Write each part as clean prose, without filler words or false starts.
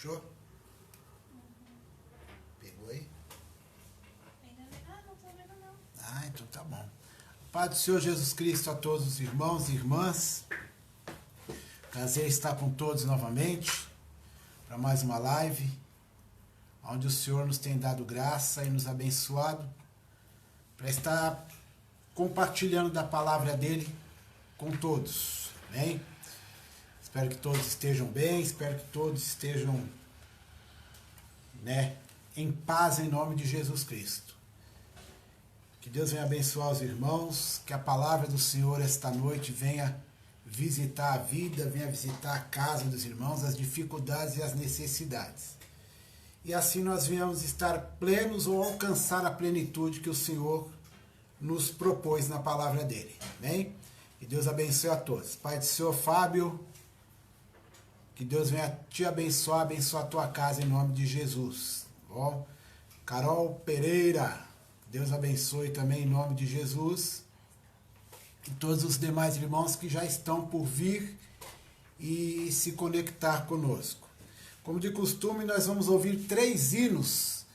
Achou? Pegou aí? Não tô vendo não. Ah, então tá bom. Paz do Senhor Jesus Cristo a todos os irmãos e irmãs. Prazer estar com todos novamente para mais uma live, onde o Senhor nos tem dado graça e nos abençoado para estar compartilhando da palavra dele com todos. Amém? Espero que todos estejam bem, espero que todos estejam, em paz em nome de Jesus Cristo. Que Deus venha abençoar os irmãos, que a palavra do Senhor esta noite venha visitar a vida, venha visitar a casa dos irmãos, as dificuldades e as necessidades. E assim nós venhamos estar plenos ou alcançar a plenitude que o Senhor nos propôs na palavra dele. Amém? Que Deus abençoe a todos. Pai do Senhor Fábio, que Deus venha te abençoar, abençoar a tua casa em nome de Jesus. Bom? Carol Pereira, Deus abençoe também em nome de Jesus. E todos os demais irmãos que já estão por vir e se conectar conosco. Como de costume, nós vamos ouvir 3 hinos.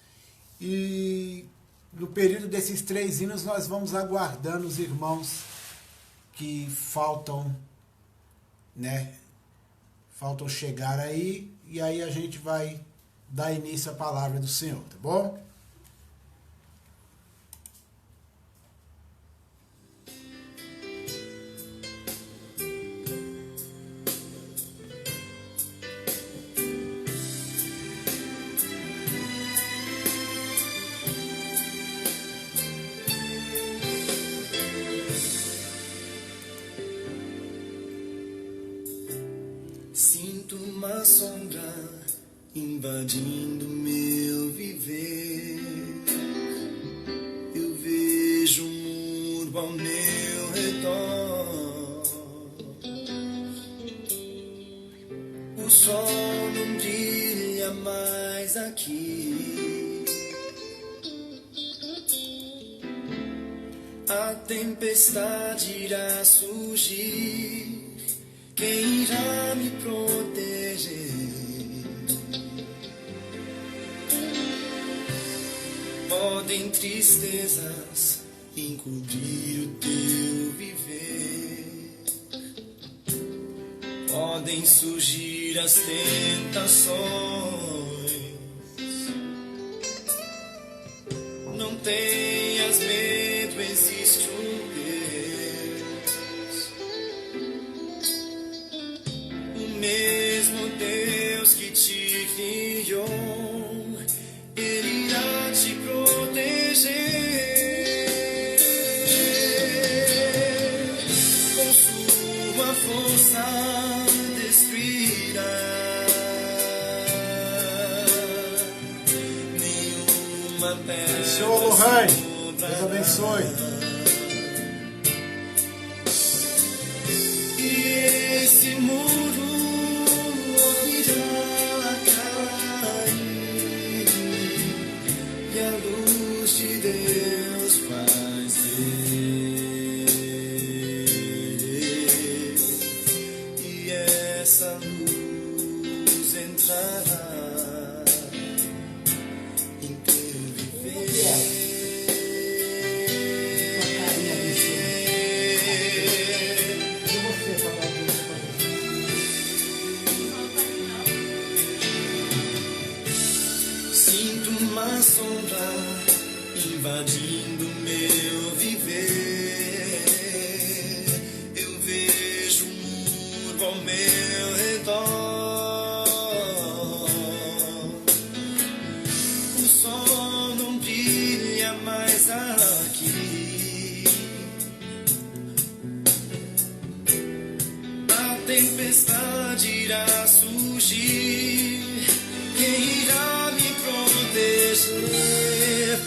E no período desses 3 hinos, nós vamos aguardando os irmãos que faltam, faltam chegar aí. E aí a gente vai dar início à palavra do Senhor, tá bom? Sinto uma sombra invadindo meu viver. Eu vejo um muro ao meu redor. O sol não brilha mais aqui. A tempestade irá surgir. Quem irá me proteger? Podem tristezas encobrir o teu viver. Podem surgir as tentações. Não tenhas medo, existe um mesmo Deus que te criou, Ele irá te proteger. Com sua força destruirá nenhuma pedra. Senhor Lohane, Deus abençoe. E esse muro e a luz de Deus faz ver. E essa luz entrará em teu viver. Sinto uma sombra invadindo meu viver. Eu vejo um muro ao meu redor. O sol não brilha mais aqui. A tempestade irá surgir. Quem irá me proteger?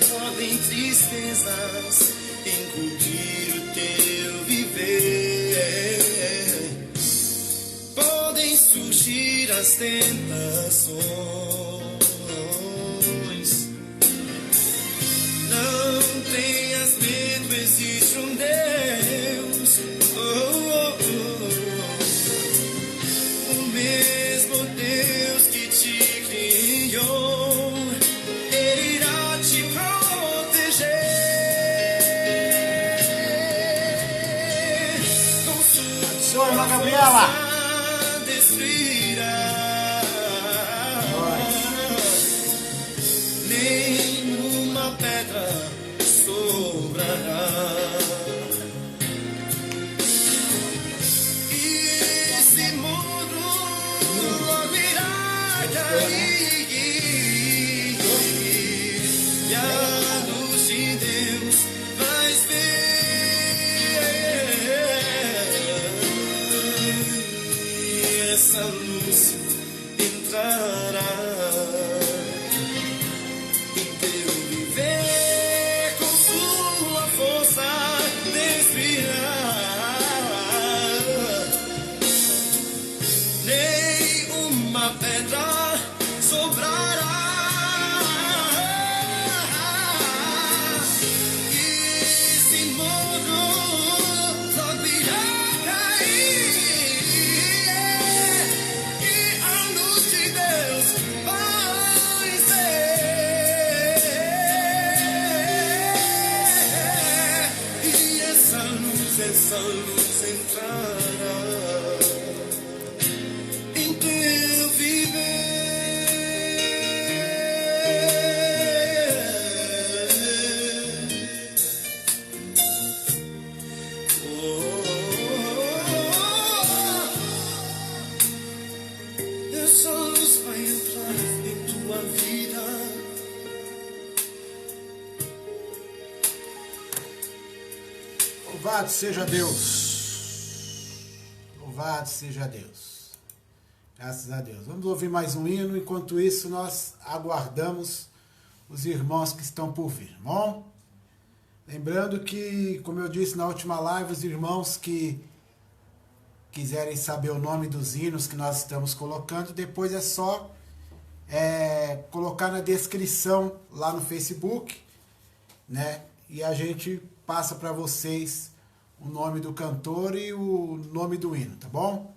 Podem tristezas encobrir o teu viver. Podem surgir as tentações. Não tenhas medo, existe um Deus. O mesmo Deus que te criou. Senhor, irmã Gabriela. Nenhuma pedra sobrará. Esse mundo logo irá cair e a luz de Deus vai ver. E essa luz entrará. Pedra sobrará. Esse mundo logo irá cair e a luz de Deus vai ser. E essa luz entrará em teu viver. Essa luz vai entrar em tua vida. Louvado seja Deus. Louvado seja Deus. Graças a Deus. Vamos ouvir mais um hino. Enquanto isso, nós aguardamos os irmãos que estão por vir. Bom? Lembrando que, como eu disse na última live, os irmãos que quiserem saber o nome dos hinos que nós estamos colocando, depois é só colocar na descrição lá no Facebook, né? E a gente passa para vocês o nome do cantor e o nome do hino, tá bom?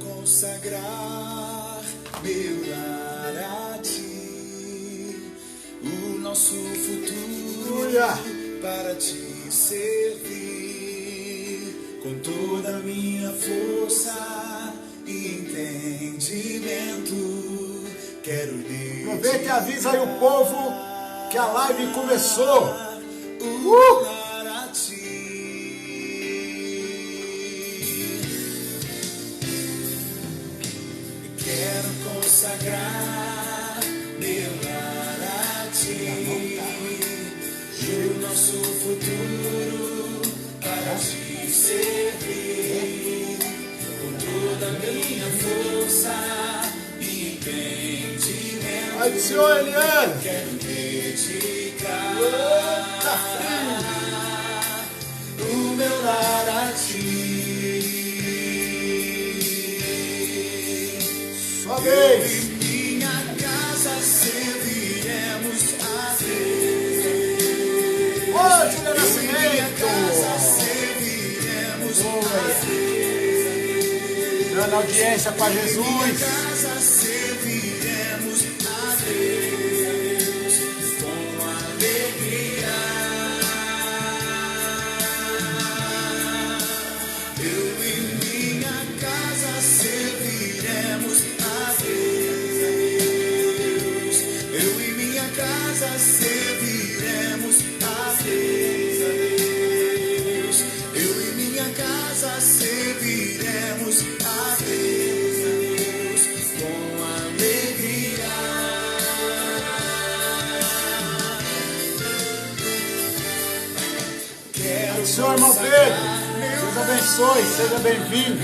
Consagrar meu lar a ti, o nosso futuro para te servir, com toda a minha força e entendimento, quero lhe aproveita e avisa aí o povo que a live começou. lar a ti. Quero consagrar meu lar a ti, o nosso futuro para te servir, com toda a minha força e entendimento. Vai do Senhor, Eliane. Quero dedicar o meu lar a ti. Eu e minha casa serviremos a Deus. Hoje no Eu e minha casa nascimento. serviremos a Deus. Dando audiência para Em minha Jesus. casa serviremos a Deus com alegria. Eu e minha casa serviremos a Deus. Eu e minha casa serviremos a Deus. Eu e minha casa serviremos a Deus com alegria. Quero Senhor, irmão Pedro, Deus abençoe, seja bem-vindo.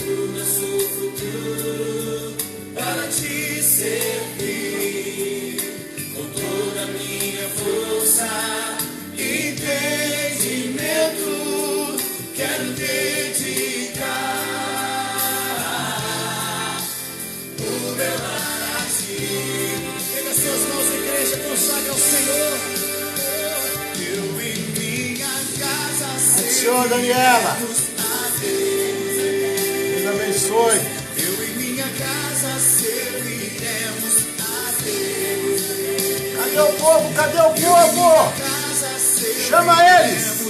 o nosso futuro para te servir, com toda a minha força e entendimento, quero dedicar Daniela. Deus abençoe. Eu e minha casa serviremos a Deus. Cadê o povo? Cadê o povo? Chama eles.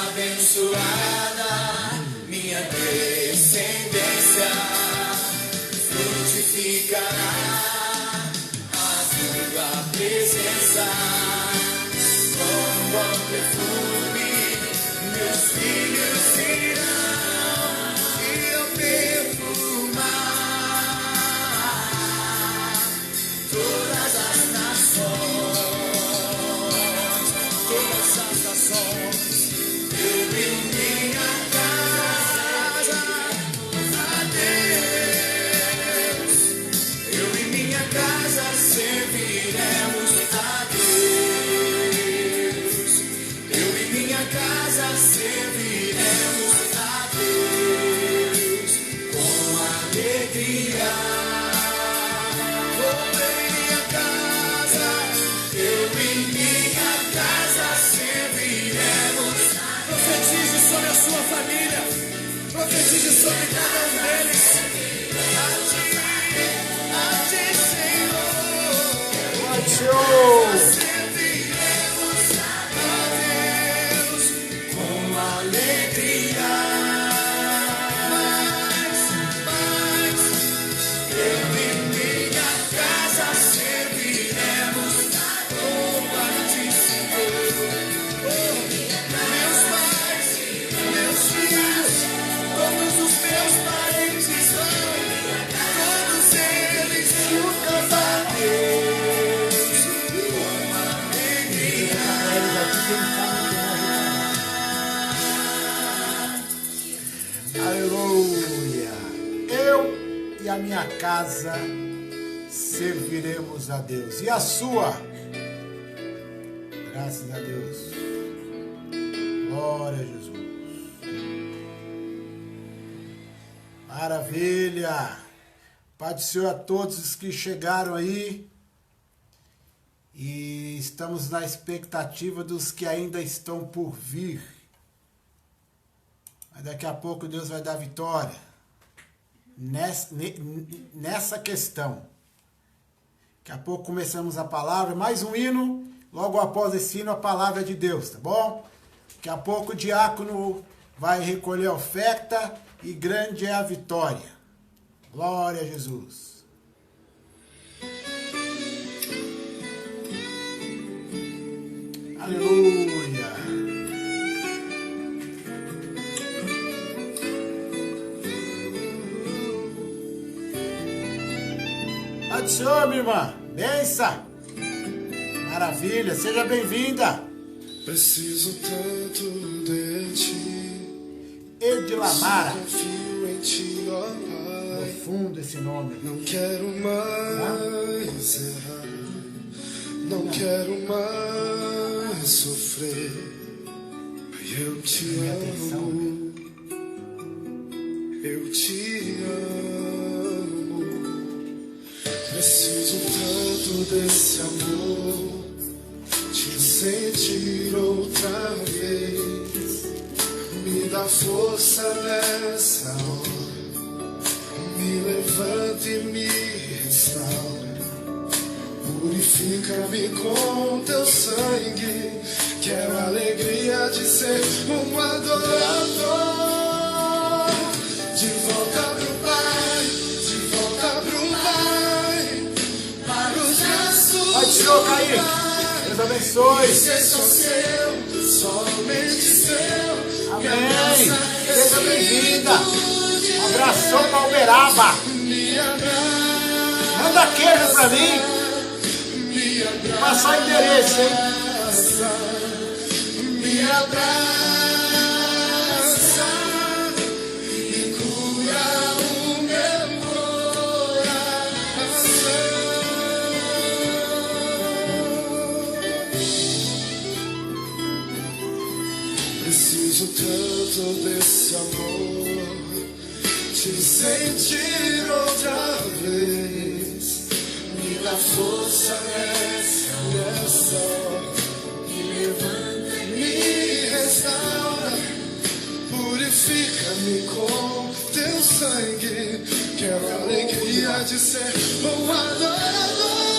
Abençoada minha descendência, frutificará a tua presença. Com bom perfume meus filhos irão e eu perfumar todas as nações, todas as nações. Eu e minha casa a Deus. Eu e minha casa serviremos a Deus. Eu e minha casa serviremos a Deus com alegria. Oh, eu e minha casa, eu e minha casa serviremos. Profetize sobre a sua família. Profetize sobre cada um deles. A ti, Senhor. Serviremos a Deus com alegria. Mas eu e minha casa serviremos com a ti, Senhor. Todos os meus parentes vão, todos eles juntos a Deus, com alegria. Aleluia. Eu e a minha casa serviremos a Deus. E a sua? Graças a Deus. Glória a Jesus. Maravilha! Pai do Senhor a todos os que chegaram aí e estamos na expectativa dos que ainda estão por vir. Mas daqui a pouco Deus vai dar vitória nessa questão. Daqui a pouco começamos a palavra, mais um hino, logo após esse hino a palavra de Deus, tá bom? Daqui a pouco o diácono vai recolher a oferta e grande é a vitória. Glória a Jesus. Aleluia. Pai do Senhor, minha irmã. Benção. Maravilha. Seja bem-vinda. Preciso tanto de ti. Edilamara. Confio em ti, ó Pai. Profundo esse nome. Não quero mais errar. Não quero mais sofrer. Eu te amo. Eu te amo. Preciso tanto desse amor. Te sentir outra vez. Me dá força nessa hora. Me levanta e me restaura. Purifica-me com teu sangue. Quero a alegria de ser um adorador. De volta pro Pai, de volta pro Pai. Para os braços. Pai do Senhor, Caí. Deus abençoe. Ser só seu, somente seu. Amém. Seja bem-vinda. Um abração para Uberaba. Manda queijo pra mim. Passar endereço, hein? Me abraça e cura o meu coração. Preciso tanto desse amor, te sentir outra vez. Me dá força nessa hora, me levanta, me restaura, purifica-me com teu sangue. Quero a alegria de ser um adorador.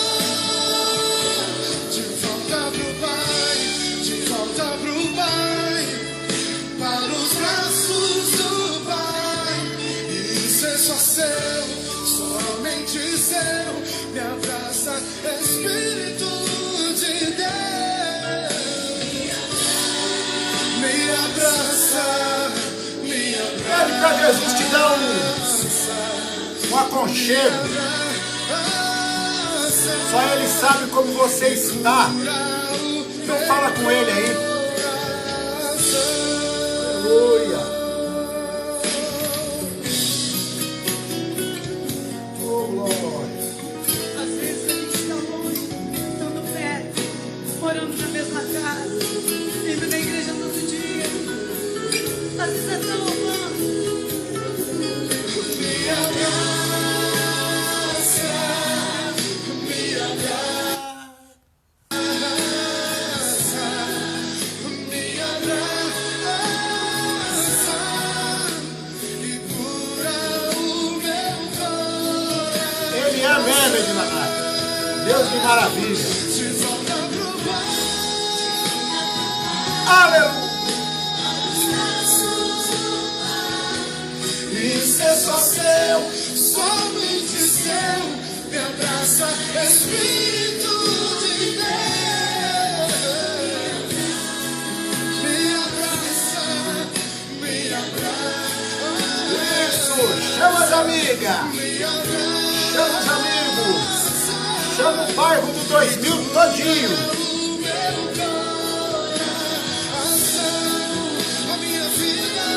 De volta pro Pai, de volta pro Pai, para os braços do Pai, e ser só seu, somente seu. Me abraça, Espírito de Deus. Me abraça, me abraça. Pede para Jesus te dar um aconchego. Só Ele sabe como você está. Então fala com Ele aí. Aleluia. Oh, glória. Às vezes a gente está longe, estando perto, morando na mesma casa, indo na igreja todo dia. Às vezes até louvando. Me abraça, me abraça, me abraça e cura o meu coração. Ele é mesmo, Edinardo. Deus de maravilha. De volta pro Pai, Aleluia. isso é só seu, somente seu. Me abraça, Espírito de Deus. Me abraça, me abraça. Isso. Chama as amigas. Me abraça, Chama os amigos. Chama o bairro do 2000 todinho. o meu coração, a minha vida,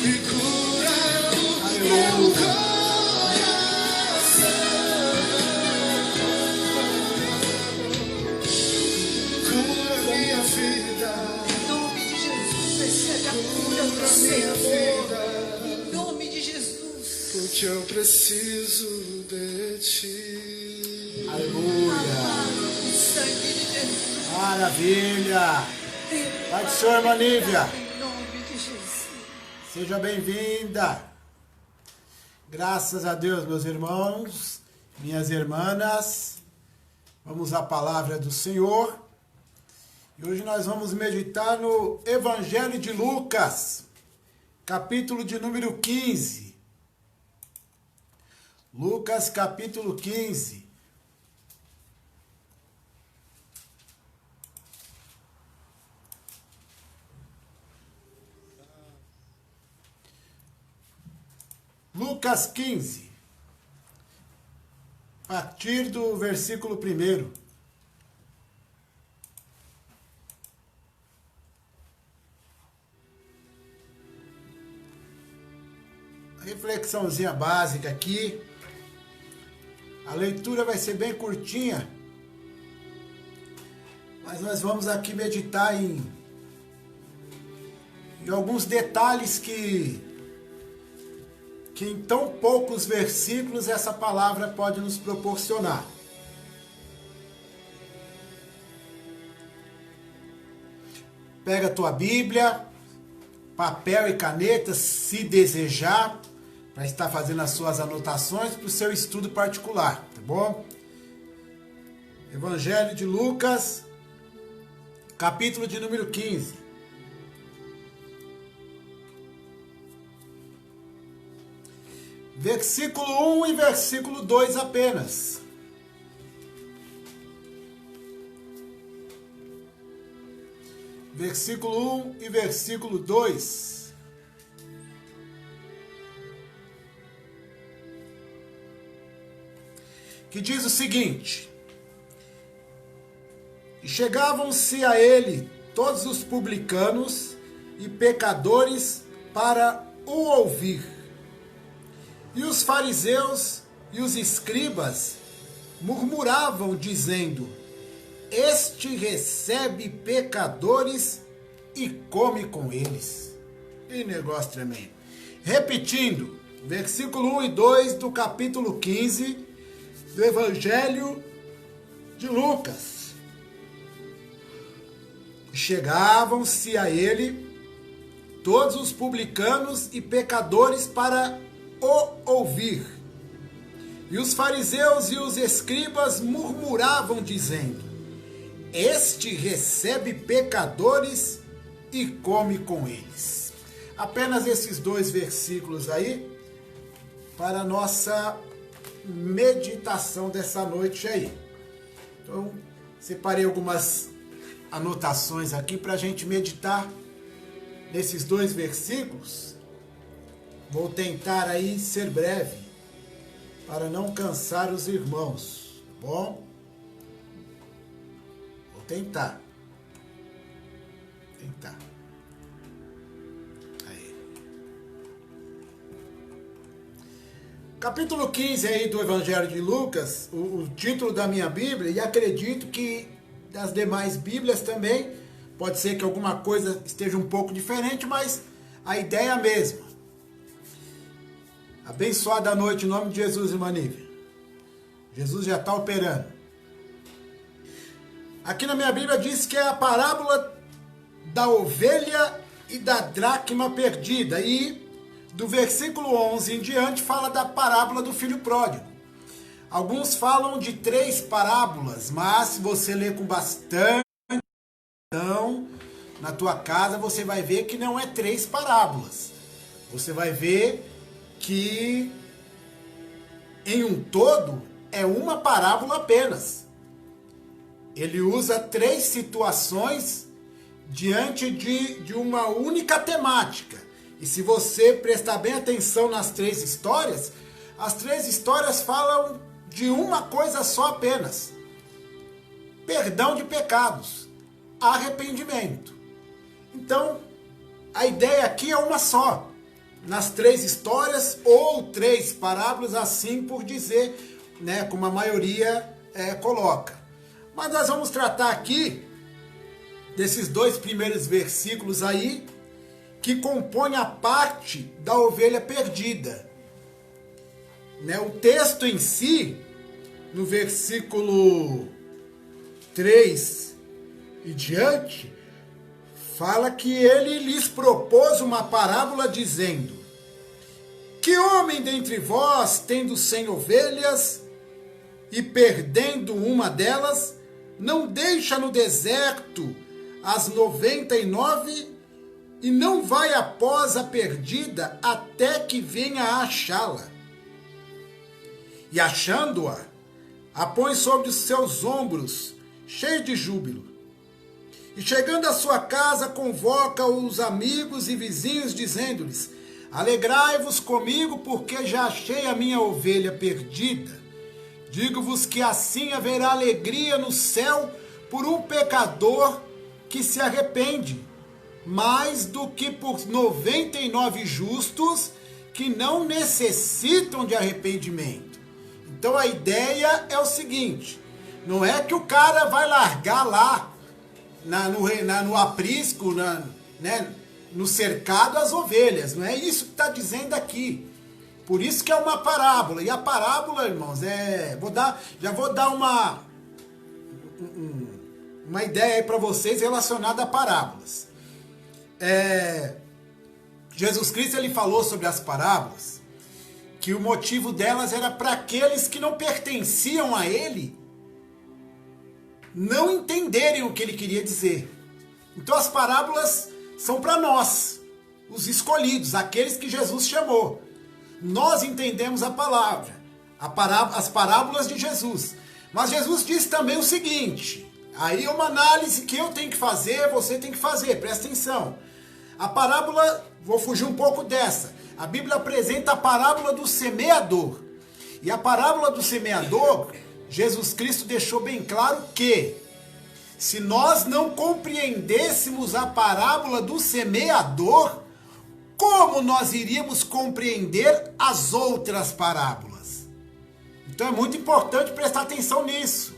e cura o meu coração. Cura minha vida, Em nome de Jesus, recebe a cura do cura minha Senhor. vida, Em nome de Jesus. porque eu preciso de ti. Aleluia. Amado do sangue de Jesus. Maravilha. Pai do Senhor, irmã Nívia. Em nome de Jesus. Seja bem-vinda. Graças a Deus, meus irmãos, minhas irmãs. Vamos à palavra do Senhor. E hoje nós vamos meditar no Evangelho de Lucas, capítulo de número 15. Lucas, capítulo 15. Lucas 15, a partir do versículo 1. Reflexãozinha básica aqui. A leitura vai ser bem curtinha, mas nós vamos aqui meditar em alguns detalhes que em tão poucos versículos essa palavra pode nos proporcionar. Pega a tua Bíblia, papel e caneta, se desejar, para estar fazendo as suas anotações para o seu estudo particular, tá bom? Evangelho de Lucas, capítulo de número 15. Versículo 1 e versículo 2 apenas. Versículo 1 e versículo 2. Que diz o seguinte: chegavam-se a ele todos os publicanos e pecadores para o ouvir. E os fariseus e os escribas murmuravam, dizendo: este recebe pecadores e come com eles. Que negócio tremendo. Repetindo, versículo 1 e 2 do capítulo 15 do Evangelho de Lucas. Chegavam-se a ele todos os publicanos e pecadores para o ouvir. E os fariseus e os escribas murmuravam, dizendo: este recebe pecadores e come com eles. Apenas esses 2 versículos aí para a nossa meditação dessa noite aí. Então, separei algumas anotações aqui para a gente meditar nesses 2 versículos. Vou tentar aí ser breve, para não cansar os irmãos, tá bom? Vou tentar. Aí. Capítulo 15 aí do Evangelho de Lucas, o título da minha Bíblia, e acredito que das demais Bíblias também, pode ser que alguma coisa esteja um pouco diferente, mas a ideia é a mesma. Abençoada noite em nome de Jesus, irmã Nívia. Jesus já está operando. Aqui na minha Bíblia diz que é a parábola da ovelha e da dracma perdida. E do versículo 11 em diante fala da parábola do filho pródigo. Alguns falam de 3 parábolas, mas se você ler com bastante atenção na tua casa, você vai ver que não é 3 parábolas. Você vai ver que em um todo é uma parábola apenas. Ele usa 3 situações diante de uma única temática. E se você prestar bem atenção nas 3 histórias, as 3 histórias falam de uma coisa só apenas: perdão de pecados, arrependimento. Então, a ideia aqui é uma só, nas 3 histórias ou 3 parábolas, assim por dizer, né, como a maioria coloca. Mas nós vamos tratar aqui desses 2 primeiros versículos aí, que compõem a parte da ovelha perdida. Né, o texto em si, no versículo 3 e diante, fala que ele lhes propôs uma parábola dizendo: que homem dentre vós, tendo 100 ovelhas e perdendo uma delas, não deixa no deserto as 99 e não vai após a perdida até que venha a achá-la? E achando-a, a põe sobre os seus ombros, cheio de júbilo. E chegando à sua casa, convoca os amigos e vizinhos, dizendo-lhes: alegrai-vos comigo, porque já achei a minha ovelha perdida. Digo-vos que assim haverá alegria no céu por um pecador que se arrepende, mais do que por 99 justos que não necessitam de arrependimento. Então a ideia é o seguinte: não é que o cara vai largar lá no aprisco, no cercado as ovelhas. Não é isso que está dizendo aqui. Por isso que é uma parábola. E a parábola, irmãos, já vou dar uma ideia aí para vocês relacionada a parábolas. Jesus Cristo, ele falou sobre as parábolas, que o motivo delas era para aqueles que não pertenciam a ele não entenderem o que ele queria dizer. Então as parábolas são para nós, os escolhidos, aqueles que Jesus chamou. Nós entendemos a palavra, as parábolas de Jesus. Mas Jesus disse também o seguinte, aí é uma análise que eu tenho que fazer, você tem que fazer, presta atenção. A parábola, vou fugir um pouco dessa, a Bíblia apresenta a parábola do semeador. E a parábola do semeador, Jesus Cristo deixou bem claro que Se nós não compreendêssemos a parábola do semeador, como nós iríamos compreender as outras parábolas? Então é muito importante prestar atenção nisso.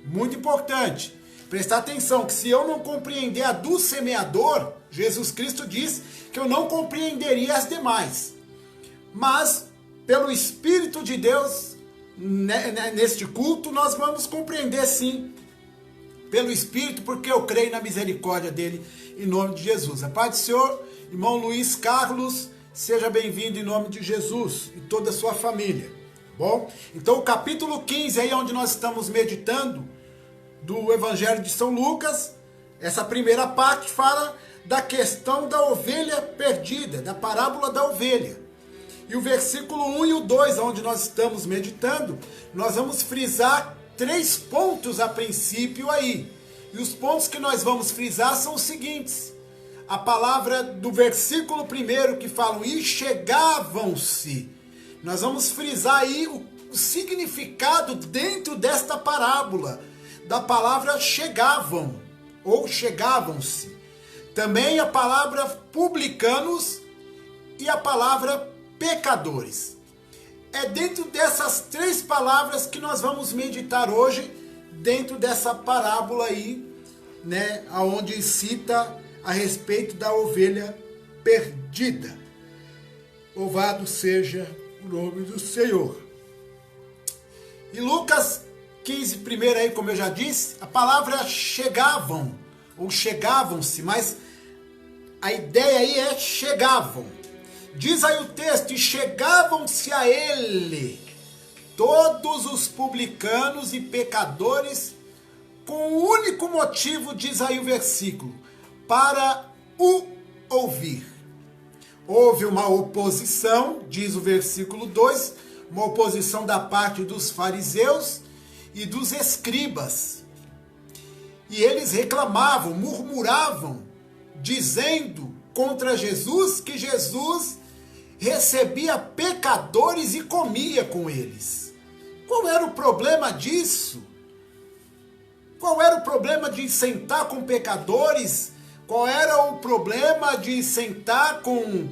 Muito importante. Prestar atenção que se eu não compreender a do semeador, Jesus Cristo diz que eu não compreenderia as demais. Mas, pelo Espírito de Deus, neste culto, nós vamos compreender sim. Pelo Espírito, porque eu creio na misericórdia dele, em nome de Jesus. A paz do Senhor, irmão Luiz Carlos, seja bem-vindo em nome de Jesus e toda a sua família. Bom, então o capítulo 15, aí onde nós estamos meditando, do Evangelho de São Lucas, essa primeira parte fala da questão da ovelha perdida, da parábola da ovelha. E o versículo 1 e o 2, onde nós estamos meditando, nós vamos frisar 3 pontos a princípio aí. E os pontos que nós vamos frisar são os seguintes. A palavra do versículo 1 que fala, e chegavam-se. Nós vamos frisar aí o significado dentro desta parábola, da palavra chegavam, ou chegavam-se. Também a palavra publicanos e a palavra pecadores. É dentro dessas 3 palavras que nós vamos meditar hoje, dentro dessa parábola aí, né, onde cita a respeito da ovelha perdida. Louvado seja o nome do Senhor. E Lucas 15, primeiro aí, como eu já disse, a palavra chegavam, ou chegavam-se, mas a ideia aí é chegavam. Diz aí o texto, e chegavam-se a ele todos os publicanos e pecadores, com o único motivo, diz aí o versículo, para o ouvir. Houve uma oposição, diz o versículo 2, uma oposição da parte dos fariseus e dos escribas. E eles reclamavam, murmuravam, dizendo contra Jesus que Jesus recebia pecadores e comia com eles. Qual era o problema disso? Qual era o problema de sentar com pecadores? Qual era o problema de sentar com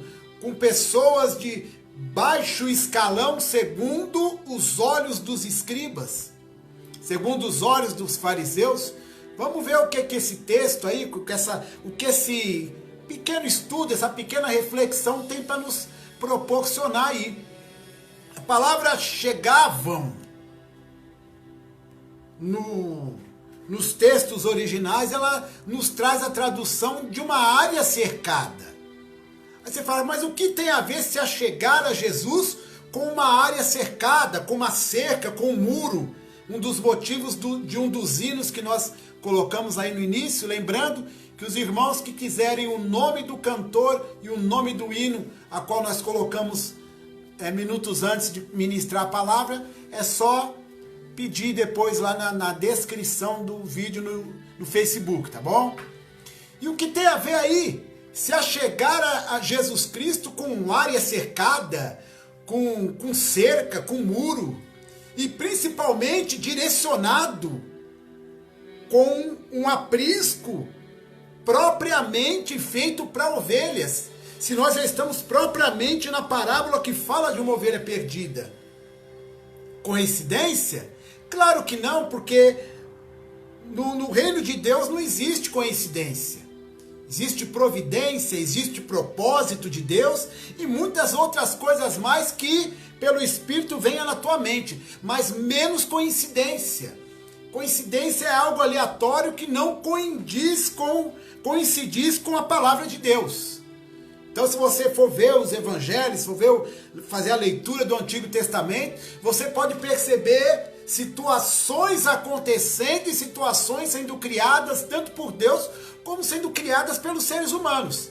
pessoas de baixo escalão segundo os olhos dos escribas? Segundo os olhos dos fariseus? Vamos ver o que esse texto aí, o que esse pequeno estudo, essa pequena reflexão tem para nos proporcionar aí. A palavra chegavam nos textos originais, ela nos traz a tradução de uma área cercada. Aí você fala, mas o que tem a ver se a chegar a Jesus com uma área cercada, com uma cerca, com um muro? Um dos motivos de um dos hinos que nós colocamos aí no início, lembrando que os irmãos que quiserem o nome do cantor e o nome do hino, a qual nós colocamos minutos antes de ministrar a palavra, é só pedir depois lá na descrição do vídeo no Facebook, tá bom? E o que tem a ver aí? Se a chegar a Jesus Cristo com área cercada, com cerca, com muro, e principalmente direcionado com um aprisco propriamente feito para ovelhas. Se nós já estamos propriamente na parábola que fala de uma ovelha perdida. Coincidência? Claro que não, porque no reino de Deus não existe coincidência. Existe providência, existe propósito de Deus e muitas outras coisas mais que pelo Espírito venha na tua mente, mas menos coincidência. Coincidência é algo aleatório que não coincidiz com a palavra de Deus. Então, se você for ver os evangelhos, fazer a leitura do Antigo Testamento, você pode perceber situações acontecendo e situações sendo criadas tanto por Deus como sendo criadas pelos seres humanos.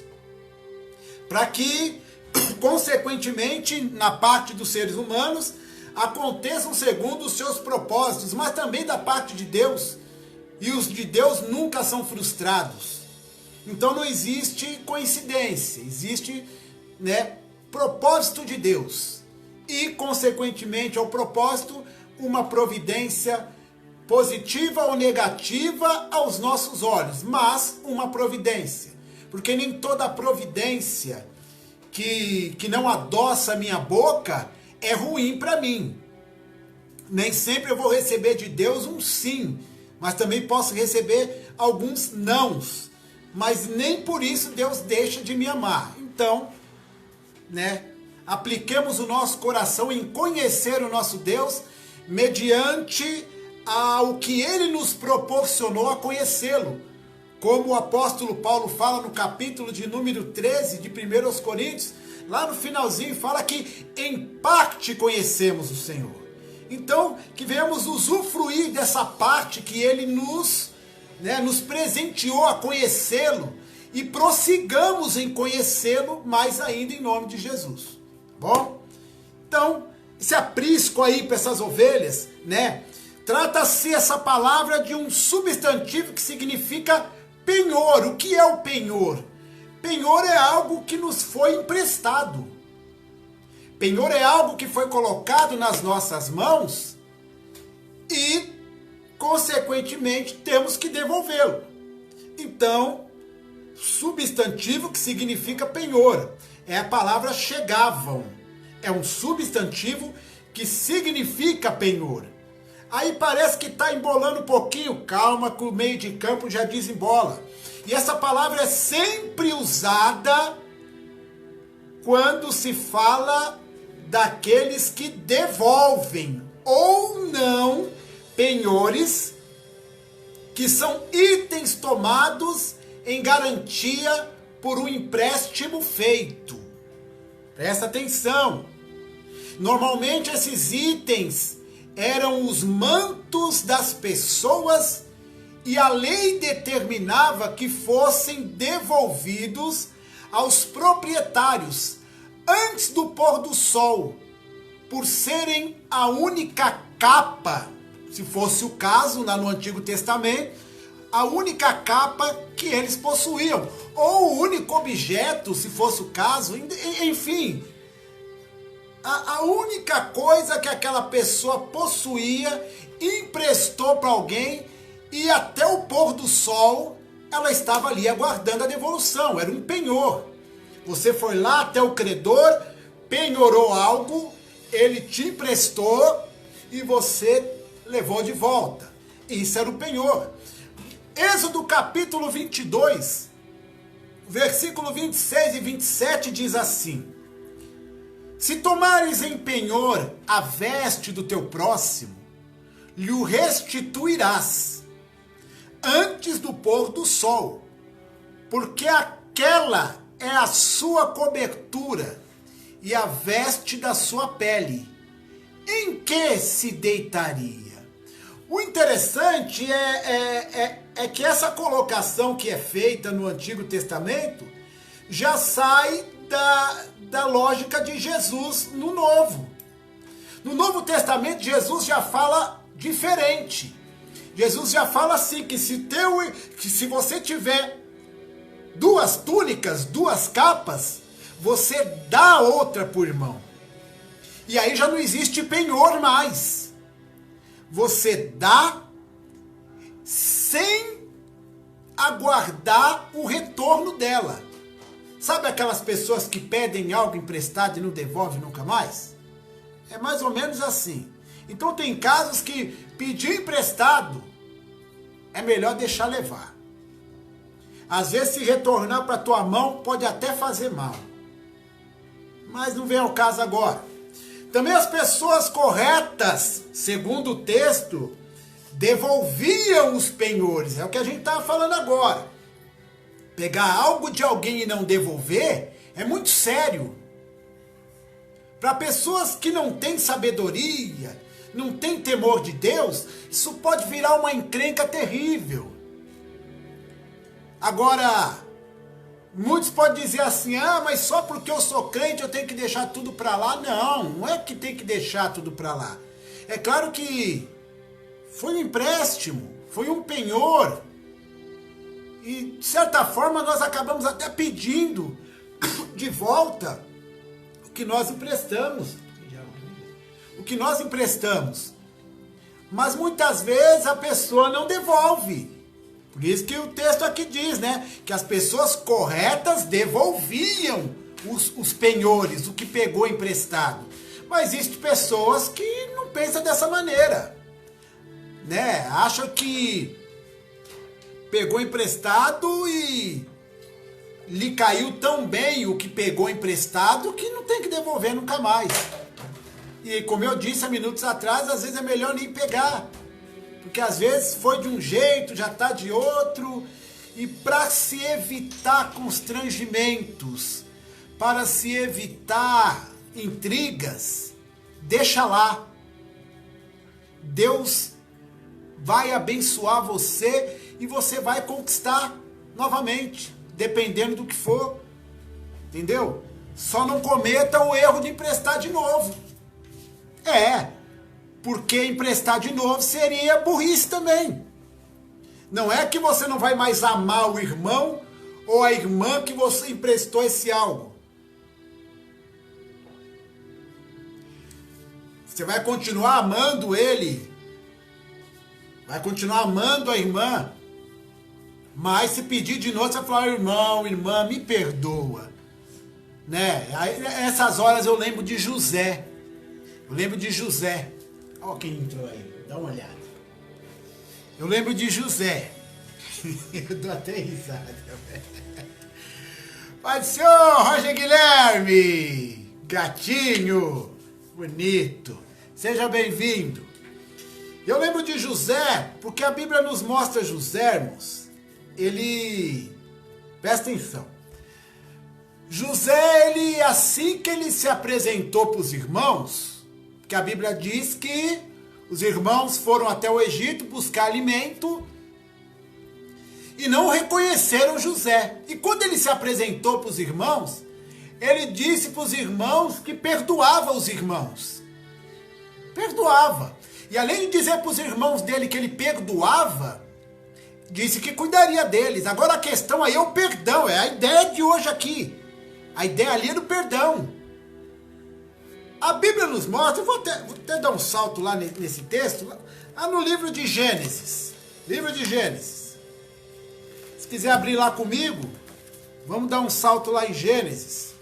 Para que, consequentemente, na parte dos seres humanos, aconteçam segundo os seus propósitos, mas também da parte de Deus. E os de Deus nunca são frustrados. Então não existe coincidência, existe propósito de Deus. E, consequentemente ao propósito, uma providência positiva ou negativa aos nossos olhos, mas uma providência. Porque nem toda providência que não adoça a minha boca é ruim para mim. Nem sempre eu vou receber de Deus um sim, mas também posso receber alguns nãos. Mas nem por isso Deus deixa de me amar. Então, apliquemos o nosso coração em conhecer o nosso Deus mediante ao que Ele nos proporcionou a conhecê-lo. Como o apóstolo Paulo fala no capítulo de número 13 de 1 Coríntios, lá no finalzinho fala que em parte conhecemos o Senhor. Então, que venhamos usufruir dessa parte que Ele nos presenteou a conhecê-lo e prossigamos em conhecê-lo mais ainda em nome de Jesus. Bom? Então, esse aprisco aí para essas ovelhas, trata-se essa palavra de um substantivo que significa penhor. O que é o penhor? Penhor é algo que nos foi emprestado. Penhor é algo que foi colocado nas nossas mãos e, consequentemente, temos que devolvê-lo. Então, substantivo que significa penhor é a palavra chegavam. É um substantivo que significa penhor. Aí parece que está embolando um pouquinho. Calma, que o meio de campo já desembola. E essa palavra é sempre usada quando se fala daqueles que devolvem ou não penhores, que são itens tomados em garantia por um empréstimo feito. Presta atenção. Normalmente esses itens eram os mantos das pessoas e a lei determinava que fossem devolvidos aos proprietários antes do pôr do sol, por serem a única capa, se fosse o caso no Antigo Testamento, a única capa que eles possuíam, ou o único objeto, se fosse o caso, enfim, a única coisa que aquela pessoa possuía, emprestou para alguém e até o pôr do sol ela estava ali aguardando a devolução, era um penhor. Você foi lá até o credor, penhorou algo, ele te emprestou e você levou de volta. Isso era o penhor. Êxodo capítulo 22, versículo 26 e 27 diz assim: se tomares em penhor a veste do teu próximo, lhe o restituirás antes do pôr do sol, porque aquela é a sua cobertura e a veste da sua pele. Em que se deitaria? O interessante é que essa colocação que é feita no Antigo Testamento já sai da lógica de Jesus no Novo. No Novo Testamento, Jesus já fala diferente. Jesus já fala assim, que se você tiver duas túnicas, duas capas, você dá outra para o irmão. E aí já não existe penhor mais. Você dá sem aguardar o retorno dela. Sabe aquelas pessoas que pedem algo emprestado e não devolvem nunca mais? É mais ou menos assim. Então tem casos que pedir emprestado é melhor deixar levar. Às vezes se retornar para tua mão pode até fazer mal. Mas não vem ao caso agora. Também as pessoas corretas, segundo o texto, devolviam os penhores. É o que a gente está falando agora. Pegar algo de alguém e não devolver é muito sério. Para pessoas que não têm sabedoria, não têm temor de Deus, isso pode virar uma encrenca terrível. Agora, muitos podem dizer assim, mas só porque eu sou crente eu tenho que deixar tudo para lá. Não é que tem que deixar tudo para lá. É claro que foi um empréstimo, foi um penhor. E, de certa forma, nós acabamos até pedindo de volta o que nós emprestamos. O que nós emprestamos. Mas muitas vezes a pessoa não devolve. Por isso que o texto aqui diz, né? Que as pessoas corretas devolviam os penhores, o que pegou emprestado. Mas existem pessoas que não pensam dessa maneira, né? Acham que pegou emprestado e lhe caiu tão bem o que pegou emprestado que não tem que devolver nunca mais. E como eu disse há minutos atrás, às vezes é melhor nem pegar. Porque às vezes foi de um jeito, já está de outro. E para se evitar constrangimentos, para se evitar intrigas, deixa lá. Deus vai abençoar você e você vai conquistar novamente, dependendo do que for. Entendeu? Só não cometa o erro de emprestar de novo. Porque emprestar de novo seria burrice também. Não é que você não vai mais amar o irmão ou a irmã que você emprestou esse algo. Você vai continuar amando ele, vai continuar amando a irmã, mas se pedir de novo, você vai falar, irmão, irmã, me perdoa. Né? Aí, nessas horas eu lembro de José. Olha quem entrou aí, dá uma olhada. Eu lembro de José. Eu dou até risada. Pai do Senhor, Roger Guilherme, gatinho, bonito. Seja bem-vindo. Eu lembro de José, porque a Bíblia nos mostra José, irmãos. Ele, presta atenção. José, ele, assim que ele se apresentou para os irmãos, que a Bíblia diz que os irmãos foram até o Egito buscar alimento e não reconheceram José. E quando ele se apresentou para os irmãos, ele disse para os irmãos que perdoava os irmãos. Perdoava. E além de dizer para os irmãos dele que ele perdoava, disse que cuidaria deles. Agora a questão aí é o perdão, é a ideia de hoje aqui. A ideia ali é do perdão. A Bíblia nos mostra, eu vou até dar um salto lá nesse texto, lá no livro de Gênesis. Livro de Gênesis. Se quiser abrir lá comigo, vamos dar um salto lá em Gênesis.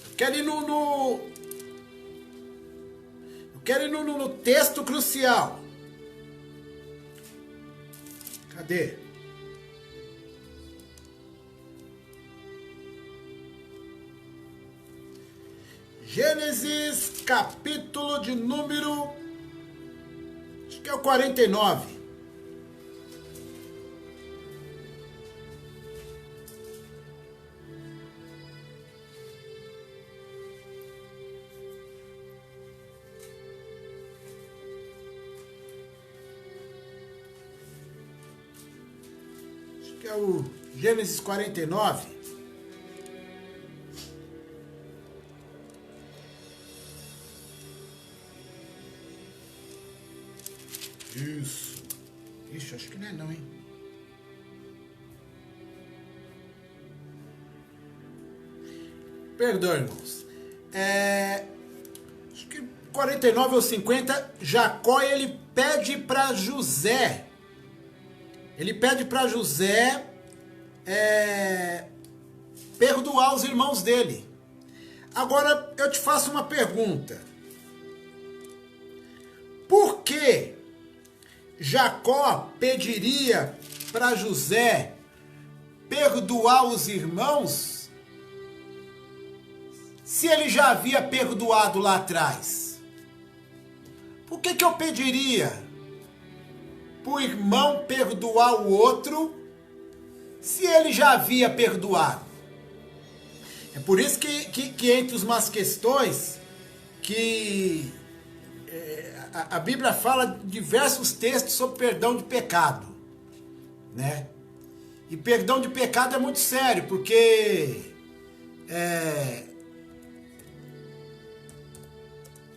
Eu quero ir no texto crucial. Cadê? Gênesis, capítulo de número, acho que é o 49. Acho que é o Gênesis 49. Isso. Ixi, acho que não é não, hein? Perdão, irmãos. Acho que 49 ou 50, Jacó, ele pede para José. Ele pede para José perdoar os irmãos dele. Agora, eu te faço uma pergunta. Por que Jacó pediria para José perdoar os irmãos se ele já havia perdoado lá atrás? Por que eu pediria para o irmão perdoar o outro se ele já havia perdoado? É por isso que entre umas questões que a Bíblia fala diversos textos sobre perdão de pecado, né? E perdão de pecado é muito sério, porque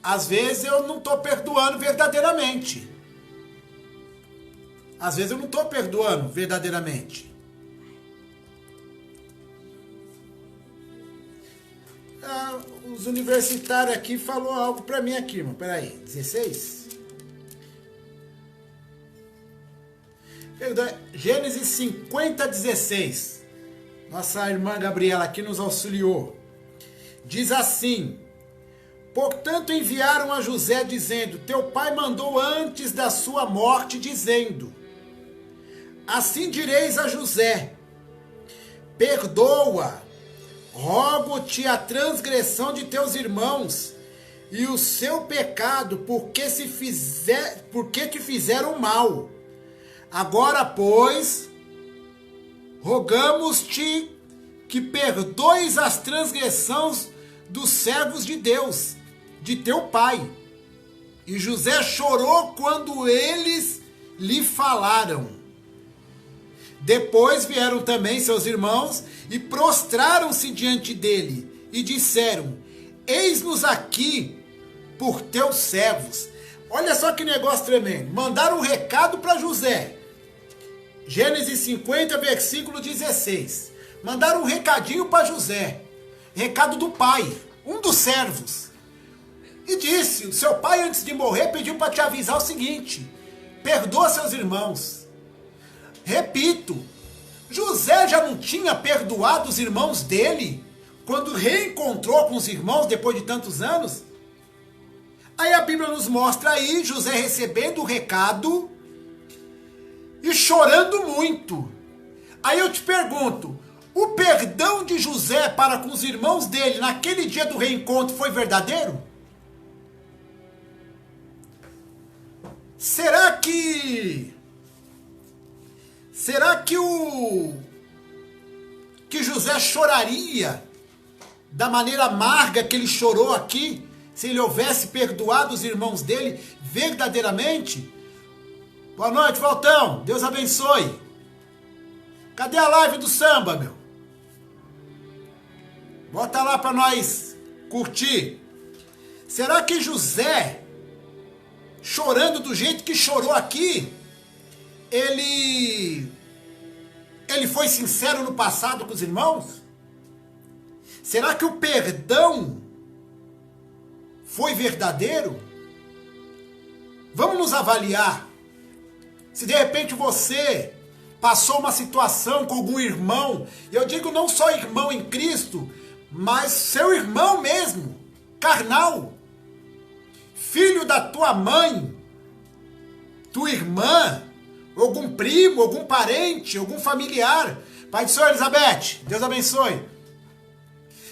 às vezes eu não estou perdoando verdadeiramente. Às vezes eu não estou perdoando verdadeiramente. Os universitários aqui falou algo para mim aqui, irmão. Peraí, 16? Gênesis 50, 16. Nossa irmã Gabriela aqui nos auxiliou. Diz assim: portanto enviaram a José dizendo, teu pai mandou antes da sua morte dizendo, assim direis a José, perdoa, rogo-te a transgressão de teus irmãos e o seu pecado, porque te fizeram mal. Agora, pois, rogamos-te que perdoes as transgressões dos servos de Deus, de teu pai. E José chorou quando eles lhe falaram. Depois vieram também seus irmãos e prostraram-se diante dele e disseram, eis-nos aqui por teus servos. Olha só que negócio tremendo. Mandaram um recado para José. Gênesis 50, versículo 16. Mandaram um recadinho para José. Recado do pai, um dos servos. E disse, o seu pai antes de morrer pediu para te avisar o seguinte, perdoa seus irmãos. Repito, José já não tinha perdoado os irmãos dele quando reencontrou com os irmãos depois de tantos anos? Aí a Bíblia nos mostra aí José recebendo o recado e chorando muito. Aí eu te pergunto, o perdão de José para com os irmãos dele naquele dia do reencontro foi verdadeiro? Será que José choraria da maneira amarga que ele chorou aqui, se ele houvesse perdoado os irmãos dele verdadeiramente? Boa noite, Valtão. Deus abençoe. Cadê a live do samba, meu? Bota lá para nós curtir. Será que José, chorando do jeito que chorou aqui, ele foi sincero no passado com os irmãos? Será que o perdão foi verdadeiro? Vamos nos avaliar. Se de repente você passou uma situação com algum irmão, e eu digo não só irmão em Cristo, mas seu irmão mesmo, carnal, filho da tua mãe, tua irmã, algum primo, algum parente, algum familiar. Pai do Senhor, Elizabeth, Deus abençoe.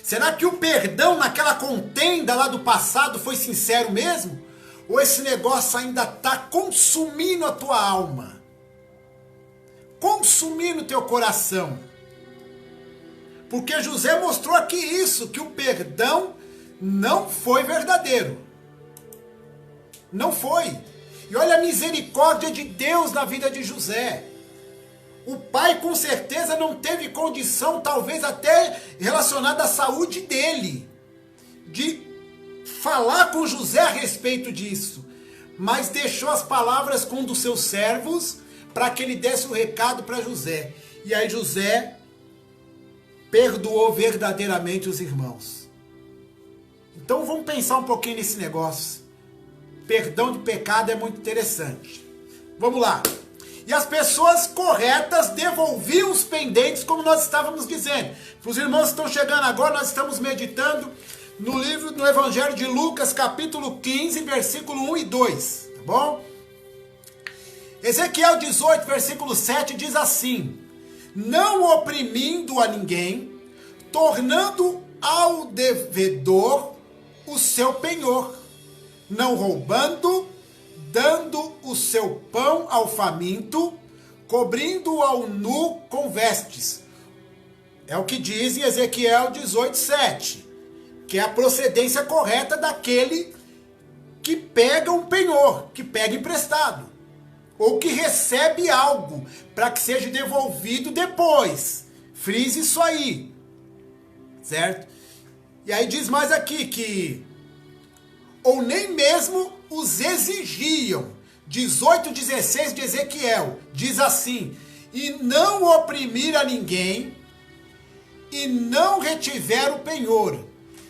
Será que o perdão naquela contenda lá do passado foi sincero mesmo? Ou esse negócio ainda está consumindo a tua alma? Consumindo o teu coração? Porque José mostrou aqui isso, que o perdão não foi verdadeiro. Não foi. E olha a misericórdia de Deus na vida de José. O pai com certeza não teve condição, talvez até relacionada à saúde dele, de falar com José a respeito disso. Mas deixou as palavras com um dos seus servos para que ele desse o recado para José. E aí José perdoou verdadeiramente os irmãos. Então vamos pensar um pouquinho nesse negócio. Perdão de pecado é muito interessante. Vamos lá. E as pessoas corretas devolviam os pendentes, como nós estávamos dizendo. Para os irmãos que estão chegando agora, nós estamos meditando no Evangelho de Lucas, capítulo 15, versículo 1 e 2. Tá bom? Ezequiel 18, versículo 7 diz assim: não oprimindo a ninguém, tornando ao devedor o seu penhor, não roubando, dando o seu pão ao faminto, cobrindo ao nu com vestes. É o que diz em Ezequiel 18, 7, que é a procedência correta daquele que pega um penhor, que pega emprestado, ou que recebe algo para que seja devolvido depois. Frise isso aí, certo? E aí diz mais aqui que ou nem mesmo os exigiam. 18:16 de Ezequiel diz assim: e não oprimir a ninguém, e não retiver o penhor,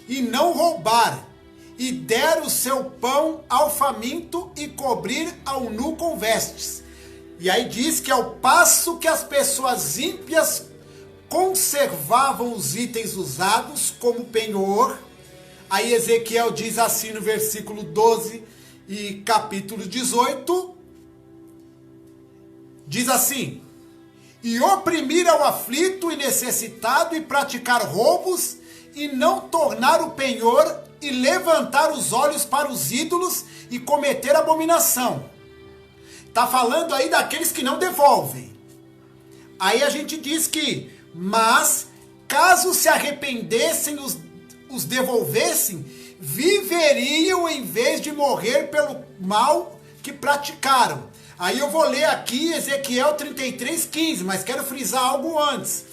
e não roubar, e der o seu pão ao faminto e cobrir ao nu com vestes. E aí diz que ao passo que as pessoas ímpias conservavam os itens usados como penhor, aí Ezequiel diz assim no versículo 12 e capítulo 18, diz assim: e oprimir ao aflito e necessitado e praticar roubos e não tornar o penhor e levantar os olhos para os ídolos e cometer abominação. Está falando aí daqueles que não devolvem. Aí a gente diz que, mas caso se arrependessem, os devolvessem, viveriam em vez de morrer pelo mal que praticaram. Aí eu vou ler aqui Ezequiel 33:15, mas quero frisar algo antes.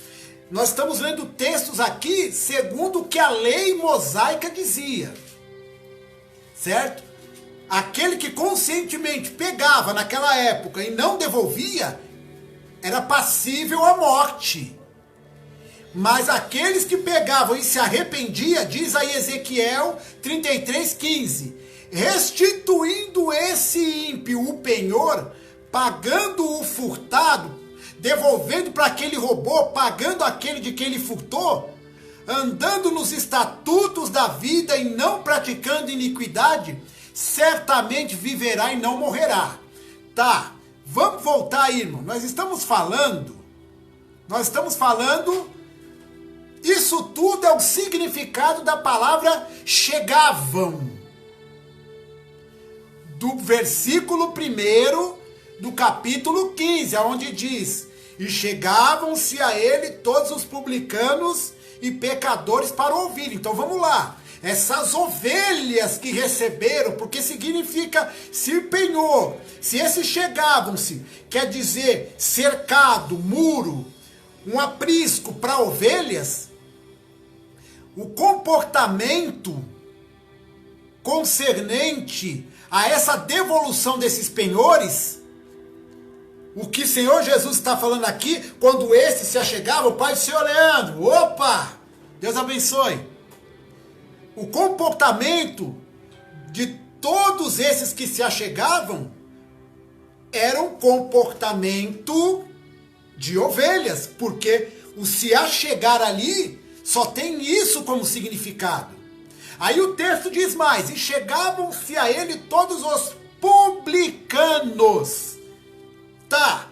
Nós estamos lendo textos aqui segundo o que a lei mosaica dizia, certo? Aquele que conscientemente pegava naquela época e não devolvia, era passível à morte. Mas aqueles que pegavam e se arrependiam, diz aí Ezequiel 33:15, restituindo esse ímpio o penhor, pagando o furtado, devolvendo para aquele roubou, pagando aquele de quem ele furtou, andando nos estatutos da vida e não praticando iniquidade, certamente viverá e não morrerá. Tá, vamos voltar aí, irmão. Nós estamos falando, isso tudo é o significado da palavra chegavam. Do versículo 1 do capítulo 15, onde diz: e chegavam-se a ele todos os publicanos e pecadores para ouvir. Então vamos lá. Essas ovelhas que receberam, porque significa se penhor, se esses chegavam-se, quer dizer cercado, muro, um aprisco para ovelhas, o comportamento concernente a essa devolução desses penhores, o que o Senhor Jesus está falando aqui, quando esse se achegava, o pai do Senhor Leandro, opa, Deus abençoe. O comportamento de todos esses que se achegavam era um comportamento de ovelhas, porque o se achegar ali só tem isso como significado. Aí o texto diz mais: e chegavam-se a ele todos os publicanos. Tá,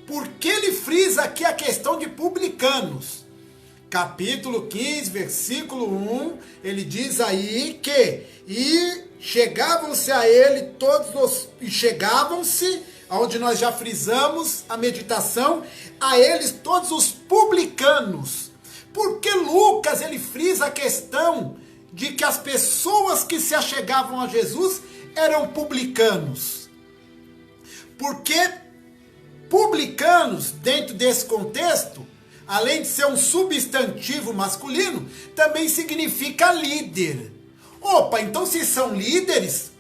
por que ele frisa aqui a questão de publicanos? Capítulo 15, versículo 1, ele diz aí que, e chegavam-se a ele todos os, e chegavam-se, onde nós já frisamos a meditação, a eles todos os publicanos. Por que Lucas, ele frisa a questão de que as pessoas que se achegavam a Jesus eram publicanos? Porque publicanos, dentro desse contexto, além de ser um substantivo masculino, também significa líder. Opa, então se são líderes,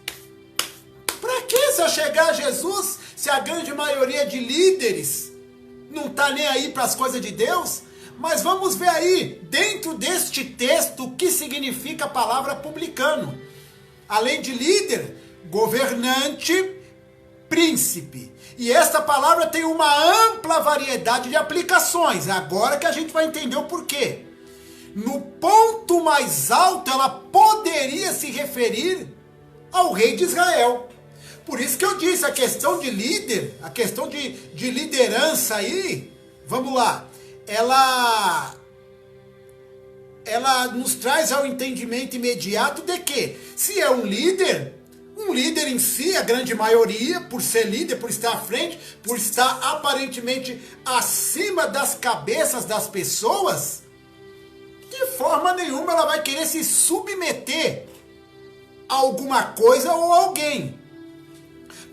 para que se achegar a Jesus se a grande maioria de líderes não está nem aí para as coisas de Deus? Mas vamos ver aí, dentro deste texto, o que significa a palavra publicano. Além de líder, governante, príncipe. E esta palavra tem uma ampla variedade de aplicações. Agora que a gente vai entender o porquê. No ponto mais alto, ela poderia se referir ao rei de Israel. Por isso que eu disse, a questão de líder, a questão de liderança aí, vamos lá, ela nos traz ao entendimento imediato de que, se é um líder em si, a grande maioria, por ser líder, por estar à frente, por estar aparentemente acima das cabeças das pessoas, de forma nenhuma ela vai querer se submeter a alguma coisa ou alguém.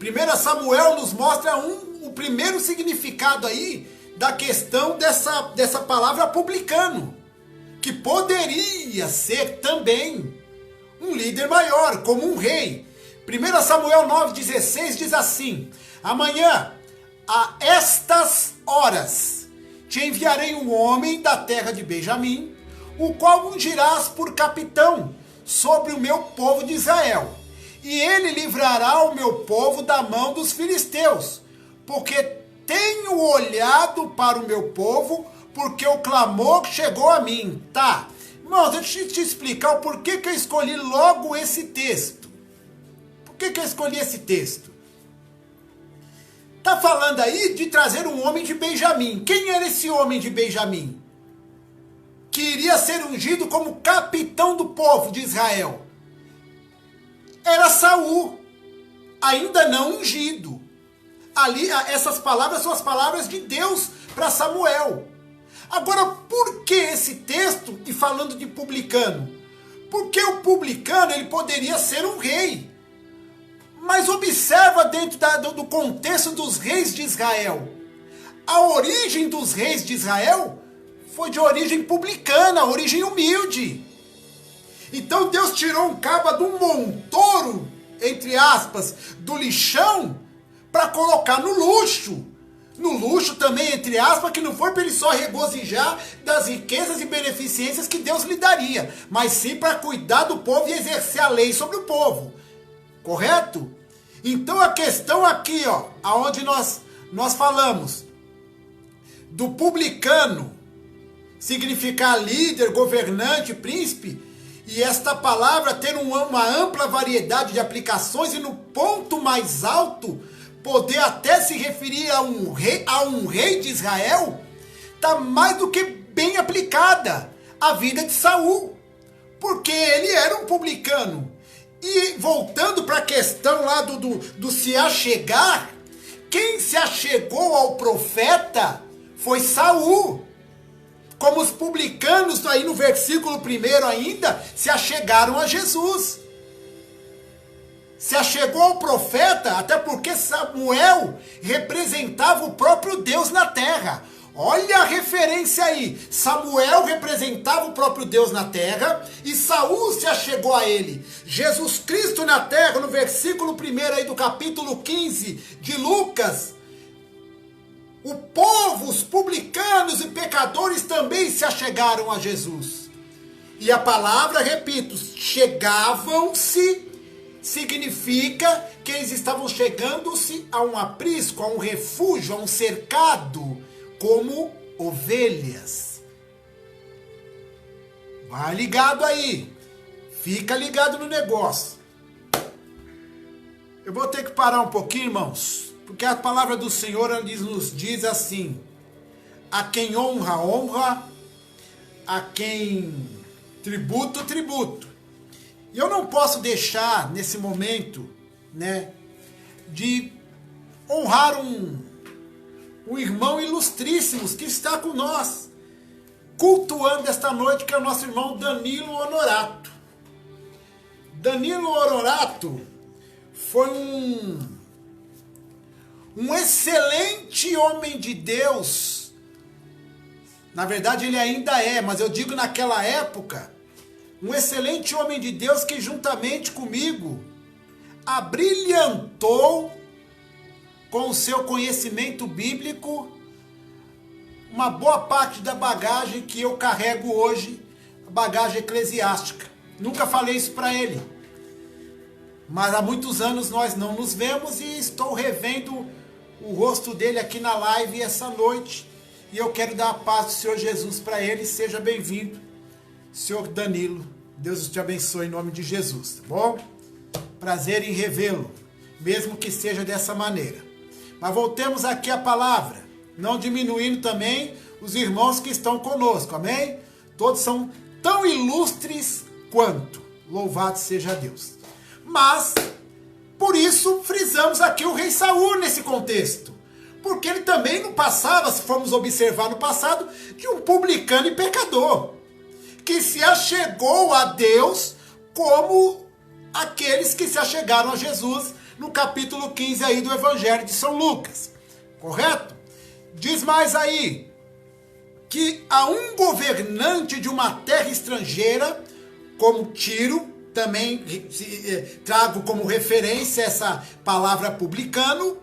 1 Samuel nos mostra o primeiro significado aí da questão dessa palavra publicano, que poderia ser também um líder maior, como um rei. 1 Samuel 9,16 diz assim: amanhã, a estas horas, te enviarei um homem da terra de Benjamim, o qual ungirás por capitão sobre o meu povo de Israel. E ele livrará o meu povo da mão dos filisteus, porque tenho olhado para o meu povo, porque o clamor chegou a mim. Tá, irmãos, deixa eu te explicar o porquê que eu escolhi logo esse texto. Por que eu escolhi esse texto? Está falando aí de trazer um homem de Benjamim. Quem era esse homem de Benjamim? Que iria ser ungido como capitão do povo de Israel. Era Saul, ainda não ungido. Ali, essas palavras são as palavras de Deus para Samuel. Agora, por que esse texto, e falando de publicano? Porque o publicano, ele poderia ser um rei. Mas observa dentro do contexto dos reis de Israel. A origem dos reis de Israel foi de origem publicana, origem humilde. Então Deus tirou um caba de um montouro, entre aspas, do lixão, para colocar no luxo. No luxo também, entre aspas, que não foi para ele só regozijar das riquezas e beneficências que Deus lhe daria, mas sim para cuidar do povo e exercer a lei sobre o povo. Correto? Então a questão aqui, ó, aonde nós falamos do publicano significar líder, governante, príncipe, e esta palavra ter uma ampla variedade de aplicações e no ponto mais alto poder até se referir a um rei de Israel, está mais do que bem aplicada à vida de Saul, porque ele era um publicano. E voltando para a questão lá do se achegar, quem se achegou ao profeta foi Saul. Como os publicanos, aí no versículo 1 ainda, se achegaram a Jesus. Se achegou ao profeta, até porque Samuel representava o próprio Deus na terra. Olha a referência aí. Samuel representava o próprio Deus na terra e Saul se achegou a ele. Jesus Cristo na terra, no versículo 1 aí do capítulo 15 de Lucas, o povo, os publicanos e pecadores também se achegaram a Jesus. E a palavra, repito, chegavam-se, significa que eles estavam chegando-se a um aprisco, a um refúgio, a um cercado, como ovelhas. Vai ligado aí. Fica ligado no negócio. Eu vou ter que parar um pouquinho, irmãos, porque a palavra do Senhor nos diz assim: a quem honra, honra, a quem tributo, tributo. E eu não posso deixar, nesse momento, né, de honrar um irmão ilustríssimo que está com nós, cultuando esta noite, que é o nosso irmão Danilo Honorato. Danilo Honorato foi um excelente homem de Deus. Na verdade ele ainda é, mas eu digo naquela época, um excelente homem de Deus que juntamente comigo abrilhantou com o seu conhecimento bíblico uma boa parte da bagagem que eu carrego hoje, a bagagem eclesiástica. Nunca falei isso para ele, mas há muitos anos nós não nos vemos e estou revendo o rosto dele aqui na live essa noite, e eu quero dar a paz do Senhor Jesus para ele. Seja bem-vindo, Senhor Danilo. Deus te abençoe em nome de Jesus, tá bom? Prazer em revê-lo, mesmo que seja dessa maneira. Mas voltemos aqui à palavra, não diminuindo também os irmãos que estão conosco, amém? Todos são tão ilustres quanto, louvado seja Deus. Mas, por isso, frisamos aqui o rei Saul nesse contexto, porque ele também não passava, se formos observar no passado, de um publicano e pecador, que se achegou a Deus como aqueles que se achegaram a Jesus no capítulo 15 aí do Evangelho de São Lucas, correto? Diz mais aí, que a um governante de uma terra estrangeira, como Tiro, também trago como referência essa palavra publicano,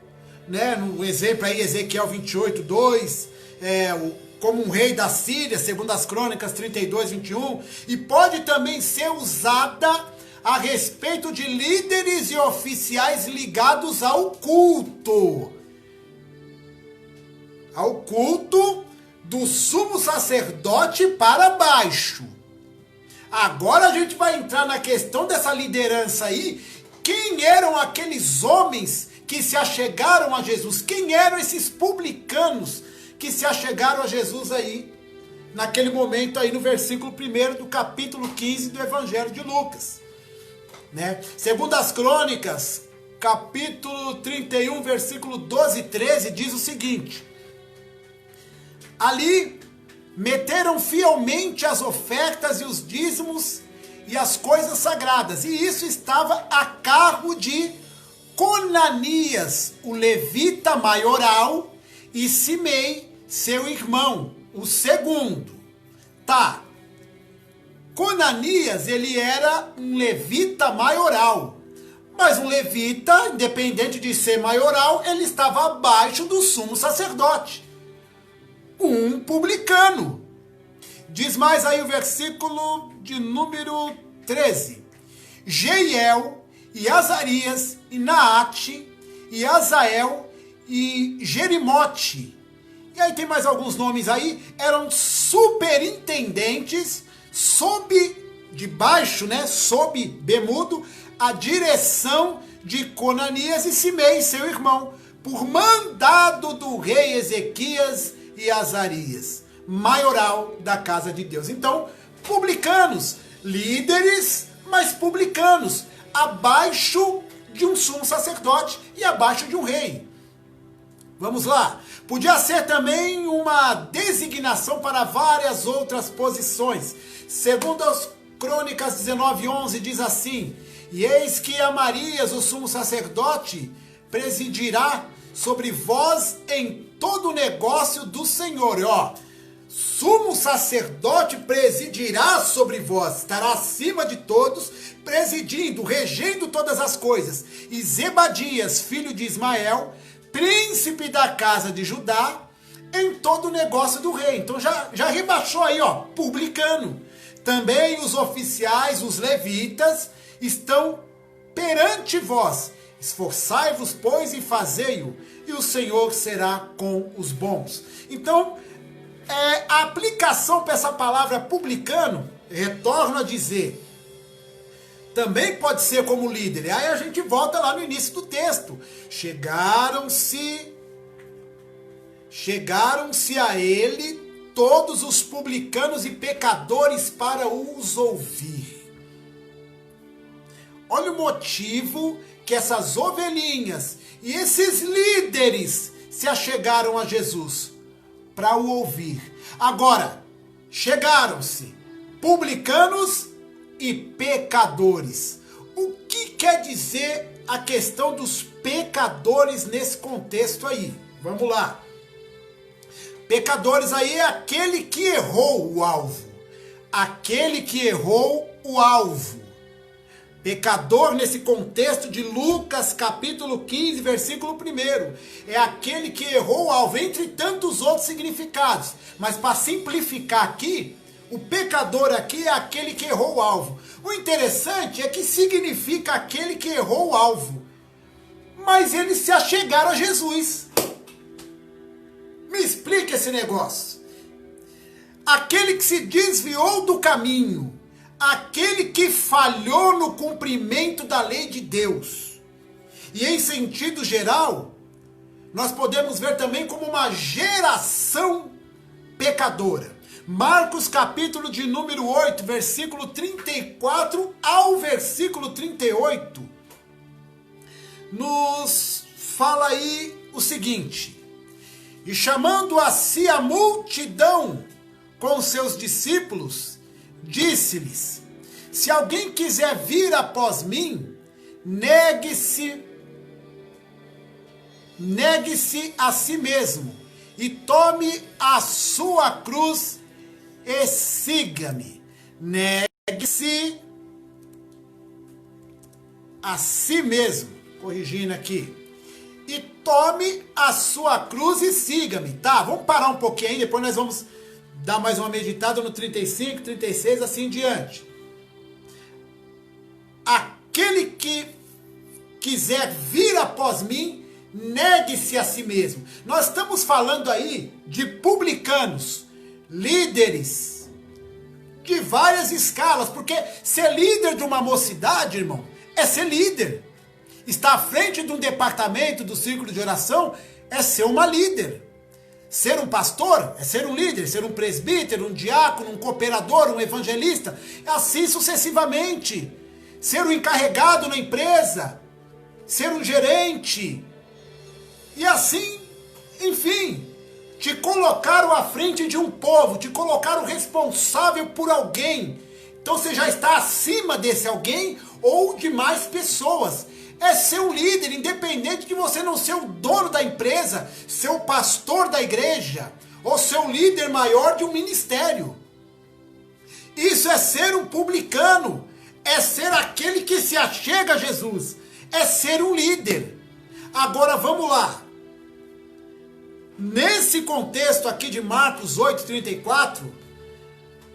né? No exemplo aí, Ezequiel 28, 2, como um rei da Síria, segundo as Crônicas 32, 21, e pode também ser usada a respeito de líderes e oficiais ligados ao culto do sumo sacerdote para baixo. Agora a gente vai entrar na questão dessa liderança aí. Quem eram aqueles homens que se achegaram a Jesus? Quem eram esses publicanos que se achegaram a Jesus aí, naquele momento aí no versículo 1 do capítulo 15 do Evangelho de Lucas? Né? Segundo as Crônicas, capítulo 31, versículo 12 e 13, diz o seguinte: ali meteram fielmente as ofertas e os dízimos e as coisas sagradas, e isso estava a cargo de Conanias, o levita maioral, e Simei, seu irmão, o segundo. Tá. Conanias, ele era um levita maioral. Mas um levita, independente de ser maioral, ele estava abaixo do sumo sacerdote. Um publicano. Diz mais aí o versículo de número 13. Jeiel, e Azarias, e Naate, e Azael, e Jerimote. E aí tem mais alguns nomes aí. Eram superintendentes debaixo, né, sob bemudo, a direção de Conanias e Simei, seu irmão, por mandado do rei Ezequias e Azarias, maioral da casa de Deus. Então, publicanos, líderes, mas publicanos, abaixo de um sumo sacerdote e abaixo de um rei. Vamos lá. Podia ser também uma designação para várias outras posições. Segundo as Crônicas 19:11 diz assim: e eis que Amarias, o sumo sacerdote, presidirá sobre vós em todo o negócio do Senhor. Ó, sumo sacerdote presidirá sobre vós, estará acima de todos, presidindo, regendo todas as coisas. E Zebadias, filho de Ismael, príncipe da casa de Judá, em todo o negócio do rei. Então já rebaixou aí, ó, publicano. Também os oficiais, os levitas, estão perante vós. Esforçai-vos, pois, e fazei-o, e o Senhor será com os bons. Então, a aplicação para essa palavra publicano, retorno a dizer, também pode ser como líder. Aí a gente volta lá no início do texto. Chegaram-se a ele todos os publicanos e pecadores para os ouvir. Olha o motivo que essas ovelhinhas e esses líderes se achegaram a Jesus, para o ouvir. Agora, chegaram-se publicanos e pecadores. O que quer dizer a questão dos pecadores nesse contexto aí? Vamos lá. Pecadores aí é aquele que errou o alvo. Aquele que errou o alvo. Pecador, nesse contexto de Lucas, capítulo 15, versículo 1, é aquele que errou o alvo, entre tantos outros significados. Mas para simplificar aqui, o pecador aqui é aquele que errou o alvo. O interessante é que significa aquele que errou o alvo. Mas eles se achegaram a Jesus. Me explica esse negócio. Aquele que se desviou do caminho. Aquele que falhou no cumprimento da lei de Deus. E em sentido geral, nós podemos ver também como uma geração pecadora. Marcos capítulo de número 8, versículo 34 ao versículo 38, nos fala aí o seguinte: e chamando a si a multidão com seus discípulos, disse-lhes: se alguém quiser vir após mim, negue-se a si mesmo e tome a sua cruz e siga-me. Negue-se a si mesmo, corrigindo aqui. e tome a sua cruz e siga-me. Tá, vamos parar um pouquinho aí, depois nós vamos dar mais uma meditada no 35, 36, assim em diante. Aquele que quiser vir após mim, negue-se a si mesmo. Nós estamos falando aí de publicanos, líderes de várias escalas, porque ser líder de uma mocidade, irmão, é ser líder. Estar à frente de um departamento do círculo de oração é ser uma líder. Ser um pastor é ser um líder, ser um presbítero, um diácono, um cooperador, um evangelista, assim sucessivamente. Ser um encarregado na empresa, ser um gerente, e assim, enfim, te colocaram à frente de um povo, te colocaram responsável por alguém. Então você já está acima desse alguém ou de mais pessoas. É ser um líder, independente de você não ser o dono da empresa, ser o pastor da igreja, ou ser o líder maior de um ministério. Isso é ser um publicano, é ser aquele que se achega a Jesus, é ser um líder. Agora vamos lá. Nesse contexto aqui de Marcos 8:34,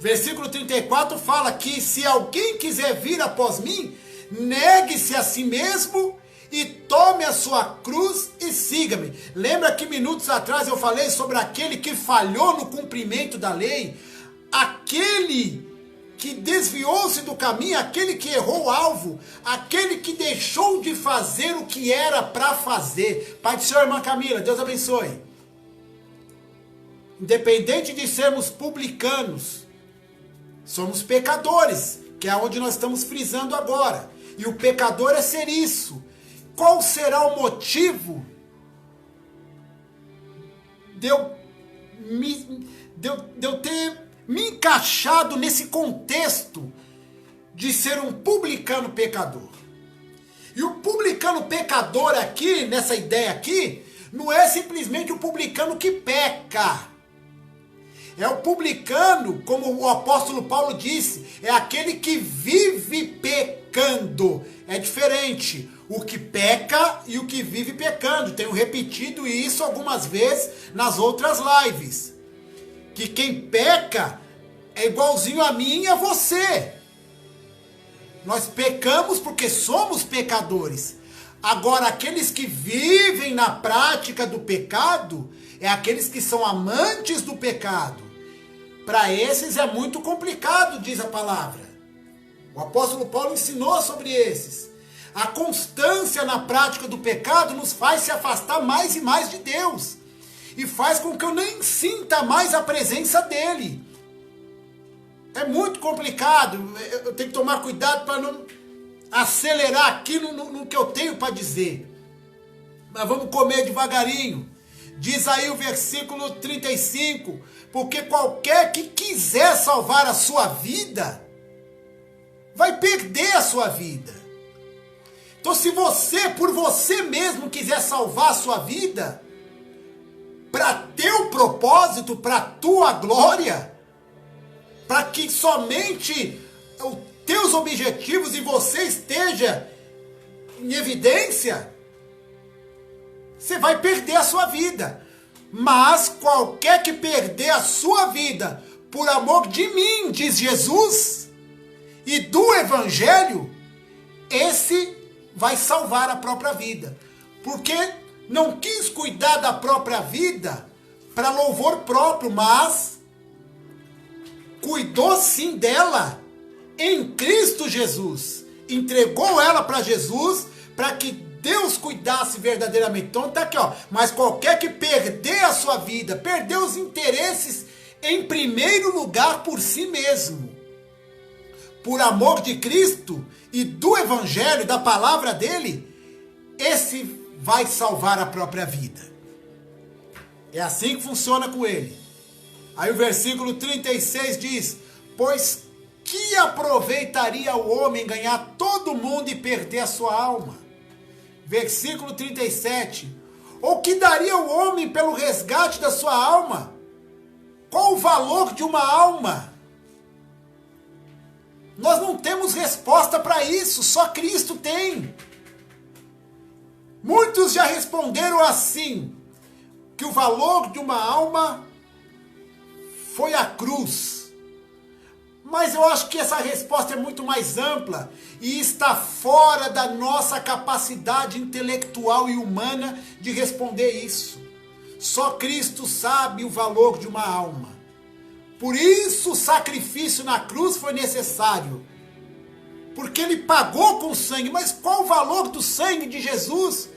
versículo 34 fala que se alguém quiser vir após mim, negue-se a si mesmo e tome a sua cruz e siga-me. Lembra que minutos atrás eu falei sobre aquele que falhou no cumprimento da lei? Aquele que desviou-se do caminho, aquele que errou o alvo, aquele que deixou de fazer o que era para fazer. Pai do Senhor, irmã Camila, Deus abençoe. Independente de sermos publicanos, somos pecadores, que é onde nós estamos frisando agora. E o pecador é ser isso. Qual será o motivo de eu ter me encaixado nesse contexto de ser um publicano pecador? E o publicano pecador aqui, nessa ideia aqui, não é simplesmente o publicano que peca. É o publicano, como o apóstolo Paulo disse, é aquele que vive pecando. É diferente o que peca e o que vive pecando. Tenho repetido isso algumas vezes nas outras lives. Que quem peca é igualzinho a mim e a você. Nós pecamos porque somos pecadores. Agora, aqueles que vivem na prática do pecado, é aqueles que são amantes do pecado. Para esses é muito complicado, diz a palavra. O apóstolo Paulo ensinou sobre esses. A constância na prática do pecado nos faz se afastar mais e mais de Deus. E faz com que eu nem sinta mais a presença dele. É muito complicado. Eu tenho que tomar cuidado para não acelerar aqui no que eu tenho para dizer. Mas vamos comer devagarinho. Diz aí o versículo 35, porque qualquer que quiser salvar a sua vida, vai perder a sua vida. Então se você, por você mesmo, quiser salvar a sua vida, para teu propósito, para tua glória, para que somente os teus objetivos e você esteja em evidência, você vai perder a sua vida. Mas qualquer que perder a sua vida por amor de mim, diz Jesus, e do Evangelho, esse vai salvar a própria vida. Porque não quis cuidar da própria vida para louvor próprio, mas cuidou sim dela em Cristo Jesus. Entregou ela para Jesus para que Deus cuidasse verdadeiramente. Então tá aqui, ó. Mas qualquer que perder a sua vida, perder os interesses em primeiro lugar por si mesmo, por amor de Cristo e do Evangelho, da palavra dele, esse vai salvar a própria vida. É assim que funciona com ele. Aí o versículo 36 diz: pois que aproveitaria o homem ganhar todo mundo e perder a sua alma? Versículo 37. Ou que daria o homem pelo resgate da sua alma? Qual o valor de uma alma? Nós não temos resposta para isso, só Cristo tem. Muitos já responderam assim, que o valor de uma alma foi a cruz. Mas eu acho que essa resposta é muito mais ampla e está fora da nossa capacidade intelectual e humana de responder isso. Só Cristo sabe o valor de uma alma. Por isso o sacrifício na cruz foi necessário. Porque ele pagou com sangue. Mas qual o valor do sangue de Jesus?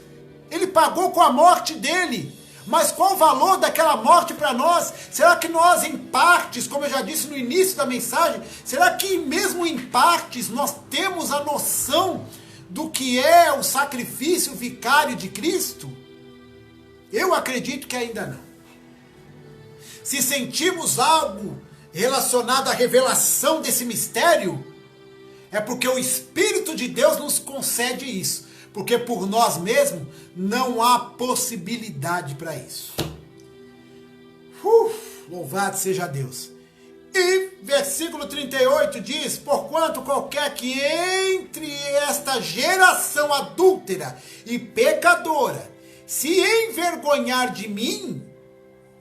Ele pagou com a morte dele. Mas qual o valor daquela morte para nós? Será que nós, em partes, como eu já disse no início da mensagem, será que mesmo em partes nós temos a noção do que é o sacrifício vicário de Cristo? Eu acredito que ainda não. Se sentimos algo relacionado à revelação desse mistério, é porque o Espírito de Deus nos concede isso. Porque por nós mesmos não há possibilidade para isso. Louvado seja Deus. E versículo 38 diz: porquanto qualquer que entre esta geração adúltera e pecadora se envergonhar de mim,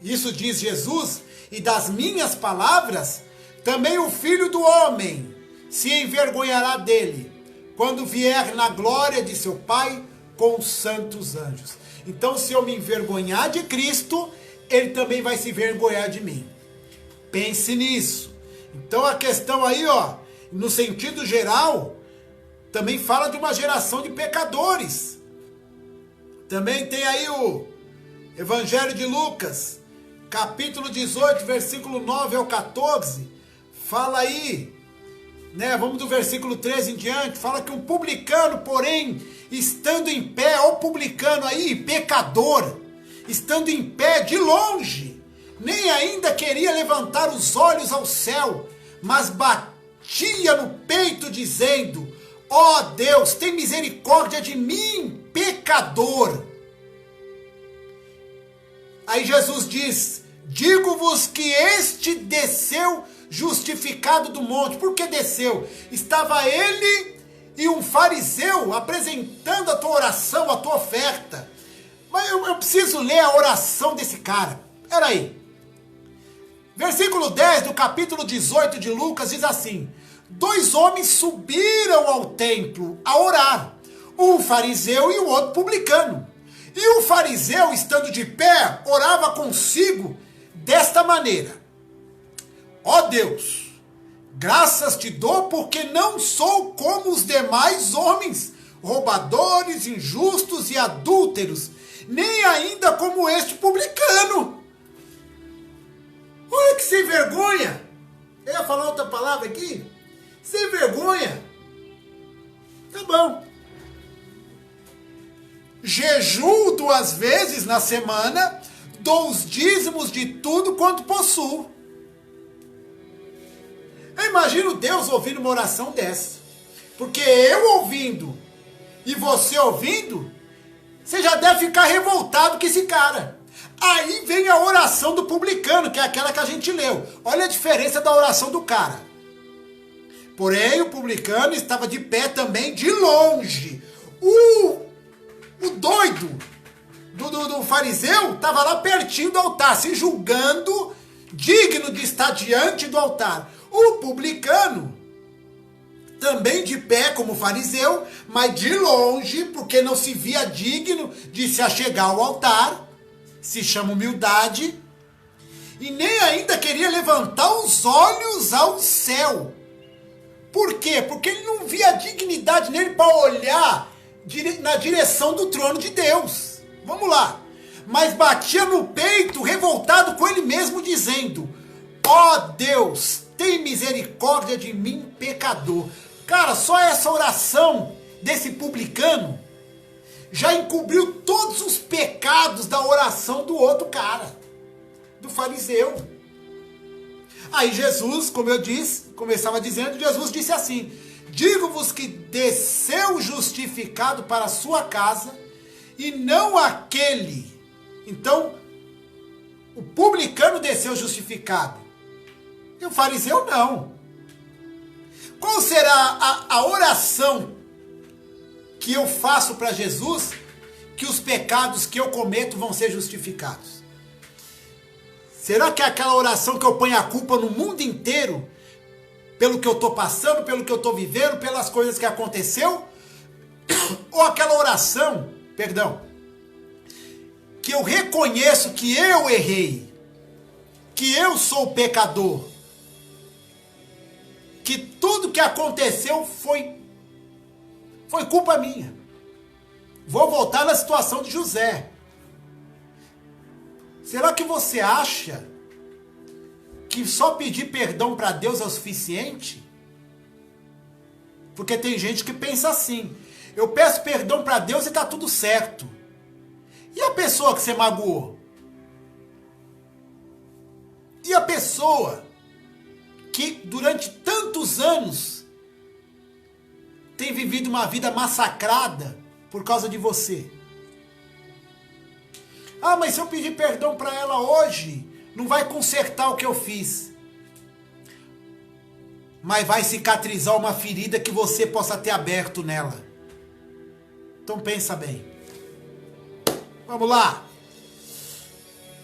isso diz Jesus, e das minhas palavras, também o Filho do Homem se envergonhará dele, quando vier na glória de seu Pai com os santos anjos. Então, se eu me envergonhar de Cristo, ele também vai se envergonhar de mim. Pense nisso. Então, a questão aí, no sentido geral, também fala de uma geração de pecadores. Também tem aí o Evangelho de Lucas, capítulo 18, versículo 9 ao 14, fala aí, vamos do versículo 13 em diante, fala que um publicano, porém, estando em pé, ó publicano aí, pecador, estando em pé de longe, nem ainda queria levantar os olhos ao céu, mas batia no peito dizendo: ó Deus, tem misericórdia de mim, pecador. Aí Jesus diz: digo-vos que este desceu justificado do monte. Por que desceu? Estava ele e um fariseu apresentando a tua oração, a tua oferta. Mas eu preciso ler a oração desse cara. Espera aí. Versículo 10 do capítulo 18 de Lucas diz assim: 2 homens subiram ao templo a orar, um fariseu e o outro publicano. E o fariseu, estando de pé, orava consigo desta maneira: ó Deus, graças te dou porque não sou como os demais homens, roubadores, injustos e adúlteros, nem ainda como este publicano. Olha que sem vergonha. Eu ia falar outra palavra aqui. Sem vergonha. Tá bom. Jejuo 2 vezes na semana, dou os dízimos de tudo quanto possuo. Eu imagino Deus ouvindo uma oração dessa. Porque eu ouvindo e você ouvindo, você já deve ficar revoltado com esse cara. Aí vem a oração do publicano, que é aquela que a gente leu. Olha a diferença da oração do cara. Porém, o publicano estava de pé também de longe. O doido do fariseu estava lá pertinho do altar, se julgando digno de estar diante do altar. O publicano, também de pé como fariseu, mas de longe, porque não se via digno de se achegar ao altar, se chama humildade, e nem ainda queria levantar os olhos ao céu. Por quê? Porque ele não via dignidade nele para olhar na direção do trono de Deus. Vamos lá. Mas batia no peito, revoltado com ele mesmo, dizendo: ó Deus, tem misericórdia de mim, pecador. Cara, só essa oração desse publicano já encobriu todos os pecados da oração do outro cara, do fariseu. Aí Jesus, como eu disse, começava dizendo, Jesus disse assim: digo-vos que desceu justificado para a sua casa, e não aquele. Então, o publicano desceu justificado, e o fariseu não. Qual será a oração que eu faço para Jesus que os pecados que eu cometo vão ser justificados? Será que é aquela oração que eu ponho a culpa no mundo inteiro, pelo que eu estou passando, pelo que eu estou vivendo, pelas coisas que aconteceu? Ou aquela oração, que eu reconheço que eu errei, que eu sou pecador, que tudo que aconteceu foi culpa minha. Vou voltar na situação de José. Será que você acha que só pedir perdão para Deus é o suficiente? Porque tem gente que pensa assim: eu peço perdão para Deus e tá tudo certo. E a pessoa que você magoou? E a pessoa que durante tantos anos tem vivido uma vida massacrada por causa de você? Ah, mas se eu pedir perdão para ela hoje, não vai consertar o que eu fiz. Mas vai cicatrizar uma ferida que você possa ter aberto nela. Então pensa bem. Vamos lá.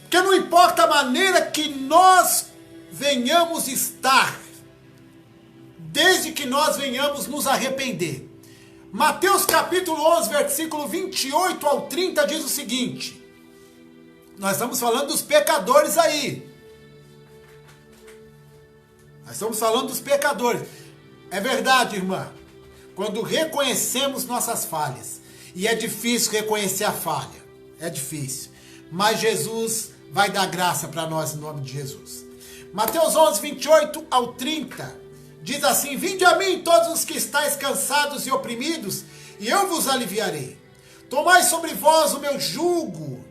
Porque não importa a maneira que nós venhamos estar, desde que nós venhamos nos arrepender. Mateus capítulo 11, versículo 28 ao 30 diz o seguinte. Nós estamos falando dos pecadores aí. Nós estamos falando dos pecadores. É verdade, irmã. Quando reconhecemos nossas falhas, e é difícil reconhecer a falha, é difícil, mas Jesus vai dar graça para nós em nome de Jesus. Mateus 11, 28 ao 30, diz assim: vinde a mim todos os que estáis cansados e oprimidos, e eu vos aliviarei. Tomai sobre vós o meu jugo,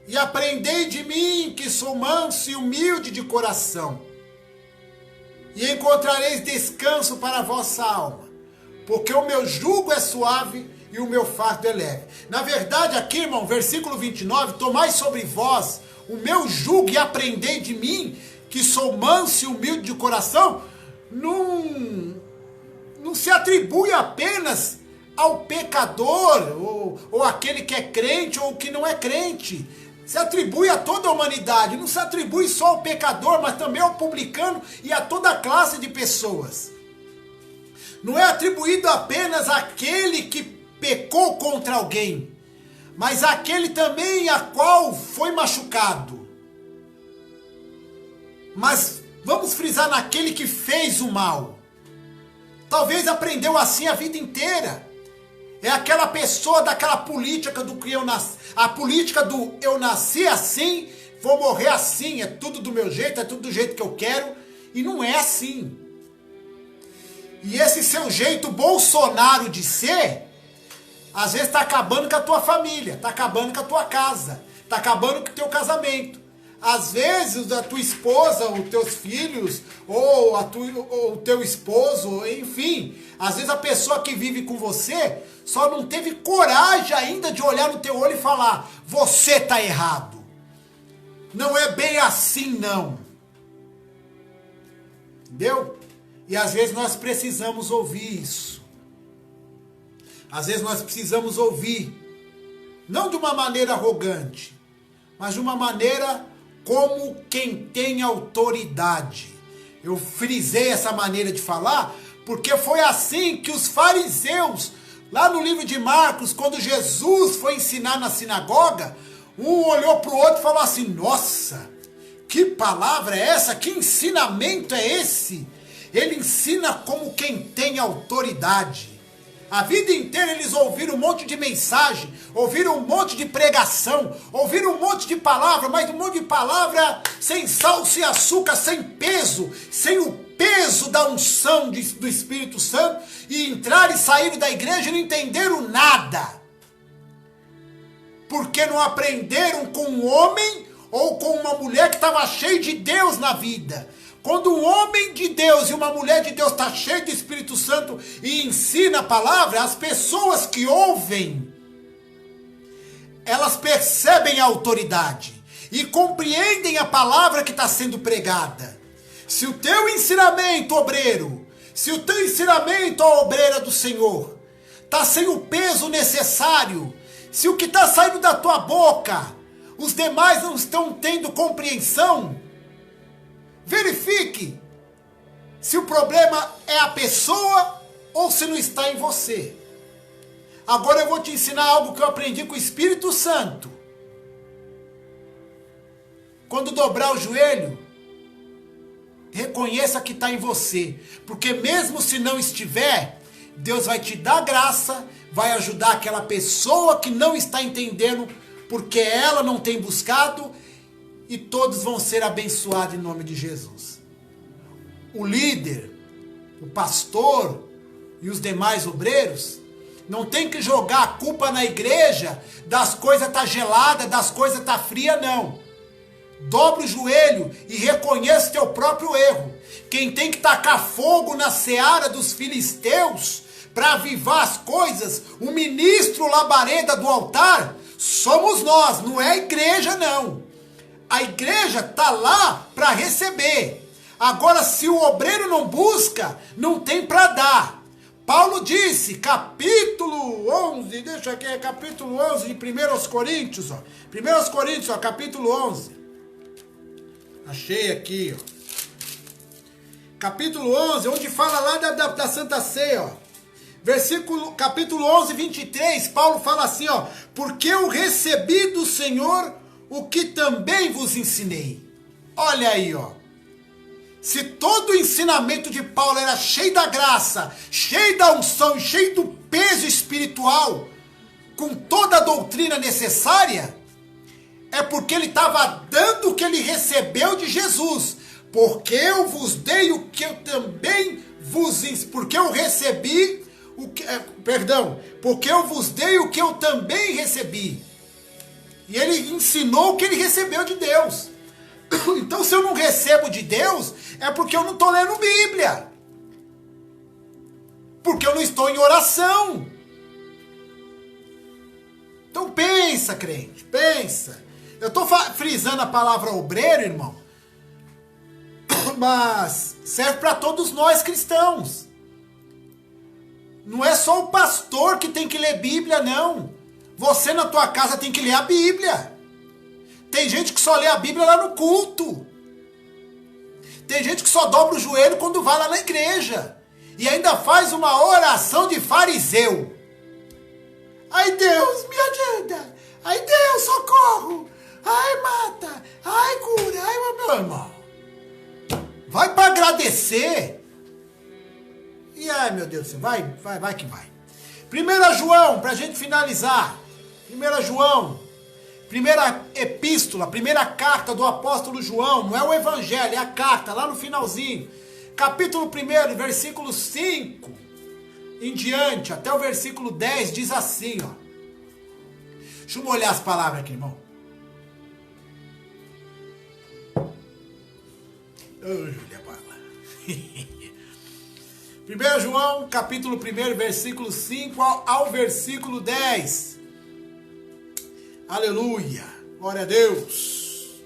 e aprendei de mim, que sou manso e humilde de coração, e encontrareis descanso para a vossa alma, porque o meu jugo é suave e o meu fardo é leve. Na verdade, aqui, irmão, versículo 29, tomai sobre vós o meu jugo e aprendei de mim, que sou manso e humilde de coração, não se atribui apenas ao pecador, ou aquele que é crente, ou que não é crente. Se atribui a toda a humanidade, não se atribui só ao pecador, mas também ao publicano e a toda a classe de pessoas. Não é atribuído apenas àquele que pecou contra alguém, mas àquele também a qual foi machucado. Mas vamos frisar naquele que fez o mal. Talvez aprendeu assim a vida inteira. É aquela pessoa daquela política do que eu nasci. A política do eu nasci assim, vou morrer assim, é tudo do meu jeito, é tudo do jeito que eu quero. E não é assim. E esse seu jeito Bolsonaro de ser, às vezes está acabando com a tua família, está acabando com a tua casa, está acabando com o teu casamento. Às vezes a tua esposa, os teus filhos, ou o teu esposo, enfim. Às vezes a pessoa que vive com você só não teve coragem ainda de olhar no teu olho e falar: você está errado. Não é bem assim, não. Entendeu? E às vezes nós precisamos ouvir isso. Às vezes nós precisamos ouvir, não de uma maneira arrogante, mas de uma maneira como quem tem autoridade. Eu frisei essa maneira de falar, porque foi assim que os fariseus, lá no livro de Marcos, quando Jesus foi ensinar na sinagoga, um olhou para o outro e falou assim: nossa, que palavra é essa? Que ensinamento é esse? Ele ensina como quem tem autoridade. A vida inteira eles ouviram um monte de mensagem, ouviram um monte de pregação, ouviram um monte de palavra, mas um monte de palavra sem sal, sem açúcar, sem peso, sem o peso da unção do Espírito Santo, e entraram e saíram da igreja e não entenderam nada. Porque não aprenderam com um homem ou com uma mulher que estava cheia de Deus na vida. Quando um homem de Deus e uma mulher de Deus está cheio do Espírito Santo e ensina a palavra, as pessoas que ouvem, elas percebem a autoridade e compreendem a palavra que está sendo pregada. Se o teu ensinamento, obreiro, se o teu ensinamento, ó obreira do Senhor, está sem o peso necessário, Se o que está saindo da tua boca, os demais não estão tendo compreensão, verifique se o problema é a pessoa ou se não está em você. Agora eu vou te ensinar algo que eu aprendi com o Espírito Santo. Quando dobrar o joelho, reconheça que está em você. Porque mesmo se não estiver, Deus vai te dar graça, vai ajudar aquela pessoa que não está entendendo, porque ela não tem buscado, e todos vão ser abençoados em nome de Jesus. O líder, o pastor e os demais obreiros não tem que jogar a culpa na igreja das coisas tá gelada, das coisas tá fria, não. Dobra o joelho e reconheça o teu próprio erro. Quem tem que tacar fogo na seara dos filisteus para avivar as coisas, o ministro labareda do altar, somos nós, não é a igreja, não. A igreja tá lá para receber. Agora, se o obreiro não busca, não tem para dar. Paulo disse, capítulo 11, deixa aqui, capítulo 11 de 1 Coríntios, ó. 1 Coríntios, ó, capítulo 11. Achei aqui, ó. Capítulo 11, onde fala lá da Santa Ceia, ó. Capítulo 11, 23, Paulo fala assim, ó. Porque eu recebi do Senhor o que também vos ensinei. Olha aí, ó. Se todo o ensinamento de Paulo era cheio da graça, cheio da unção, cheio do peso espiritual, com toda a doutrina necessária, é porque ele estava dando o que ele recebeu de Jesus. Porque eu vos dei o que eu também vos ensinei. Porque eu recebi o que... porque eu vos dei o que eu também recebi. E ele ensinou o que ele recebeu de Deus. Então, se eu não recebo de Deus, é porque eu não estou lendo Bíblia. Porque eu não estou em oração. Então pensa, crente, pensa. Eu estou frisando a palavra obreiro, irmão, mas serve para todos nós cristãos. Não é só o pastor que tem que ler Bíblia, não. Você na tua casa tem que ler a Bíblia. Tem gente que só lê a Bíblia lá no culto. Tem gente que só dobra o joelho quando vai lá na igreja. E ainda faz uma oração de fariseu. Ai, Deus, me ajuda. Ai, Deus, socorro. Ai, mata. Ai, cura. Ai, meu irmão. Vai para agradecer. E ai, meu Deus, vai que vai. 1 João, para a gente finalizar. 1 João. Primeira epístola, primeira carta do apóstolo João, não é o evangelho, é a carta, lá no finalzinho. Capítulo 1, versículo 5 em diante, até o versículo 10, diz assim, ó. Deixa eu molhar as palavras aqui, irmão. Júlia Bala. 1 João, capítulo 1, versículo 5 ao versículo 10. Aleluia, glória a Deus.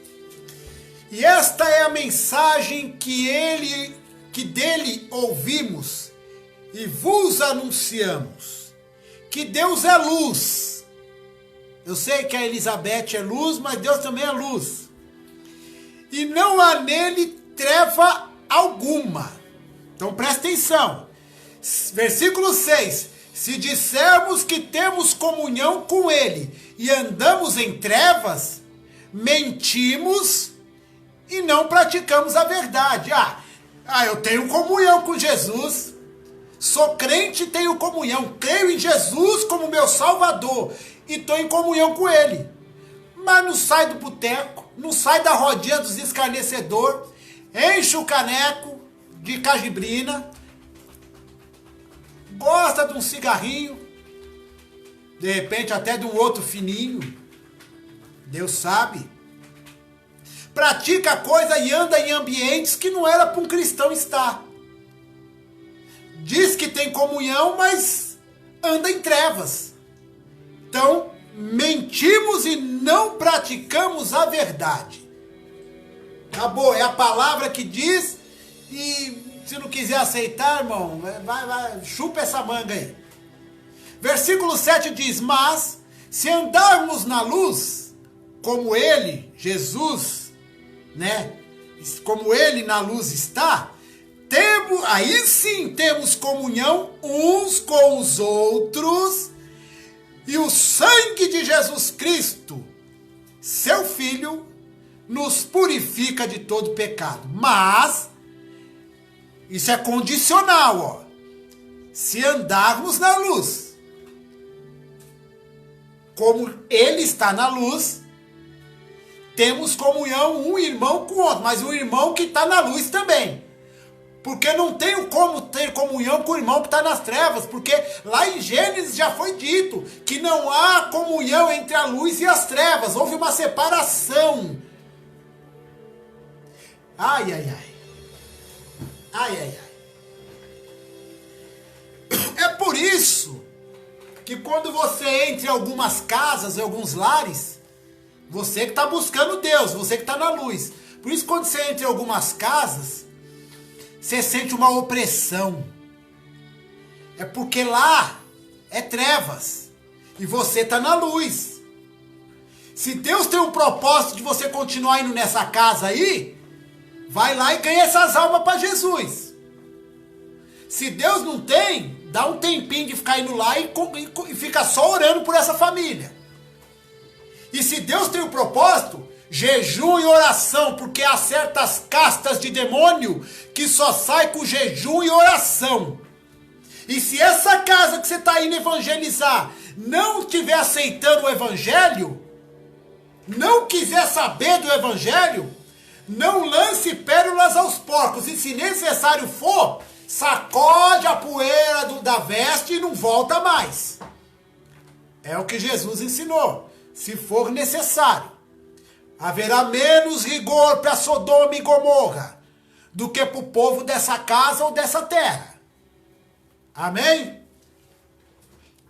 E esta é a mensagem que dele ouvimos e vos anunciamos, que Deus é luz. Eu sei que a Elizabeth é luz, mas Deus também é luz. E não há nele treva alguma. Então presta atenção. Versículo 6. Se dissermos que temos comunhão com ele e andamos em trevas, mentimos e não praticamos a verdade. Eu tenho comunhão com Jesus, sou crente e tenho comunhão, creio em Jesus como meu Salvador e estou em comunhão com ele. Mas não sai do boteco, não sai da rodinha dos escarnecedores, enche o caneco de cajibrina, gosta de um cigarrinho, de repente até de um outro fininho, Deus sabe. Pratica coisa e anda em ambientes que não era para um cristão estar. Diz que tem comunhão, mas anda em trevas. Então, mentimos e não praticamos a verdade. Acabou, é a palavra que diz e... se não quiser aceitar, irmão, vai, chupa essa manga aí. Versículo 7 diz, mas Se andarmos na luz, como ele, Jesus, né? Como ele na luz está, aí sim temos comunhão uns com os outros, e o sangue de Jesus Cristo, seu Filho, nos purifica de todo pecado. Mas isso é condicional, ó. Se andarmos na luz, como ele está na luz, temos comunhão um irmão com o outro, mas o irmão que está na luz também. Porque não tenho como ter comunhão com o irmão que está nas trevas, porque lá em Gênesis já foi dito que não há comunhão entre a luz e as trevas, houve uma separação. Ai, ai, ai. Ai, ai, ai. É por isso que quando você entra em algumas casas, em alguns lares, você que está buscando Deus, você que está na luz. Por isso quando você entra em algumas casas, você sente uma opressão. É porque lá é trevas e você está na luz. Se Deus tem um propósito de você continuar indo nessa casa aí, vai lá e ganha essas almas para Jesus. Se Deus não tem, dá um tempinho de ficar indo lá e fica só orando por essa família. E se Deus tem um propósito, jejum e oração, porque há certas castas de demônio que só sai com jejum e oração. E se essa casa que você está indo evangelizar não estiver aceitando o evangelho, não quiser saber do evangelho, não lance pérolas aos porcos. E se necessário for, sacode a poeira da veste e não volta mais. É o que Jesus ensinou. Se for necessário. Haverá menos rigor para Sodoma e Gomorra do que para o povo dessa casa ou dessa terra. Amém?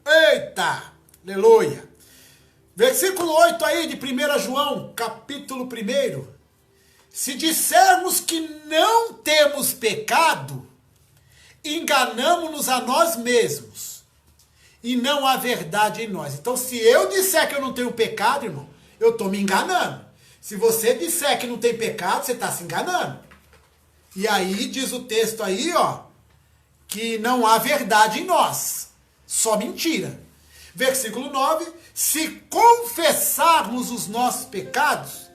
Eita! Aleluia! Versículo 8 aí de 1 João, capítulo 1. Se dissermos que não temos pecado, enganamo-nos a nós mesmos e não há verdade em nós. Então, se eu disser que eu não tenho pecado, irmão, eu estou me enganando. Se você disser que não tem pecado, você está se enganando. E aí diz o texto aí, ó, que não há verdade em nós, só mentira. Versículo 9, se confessarmos os nossos pecados,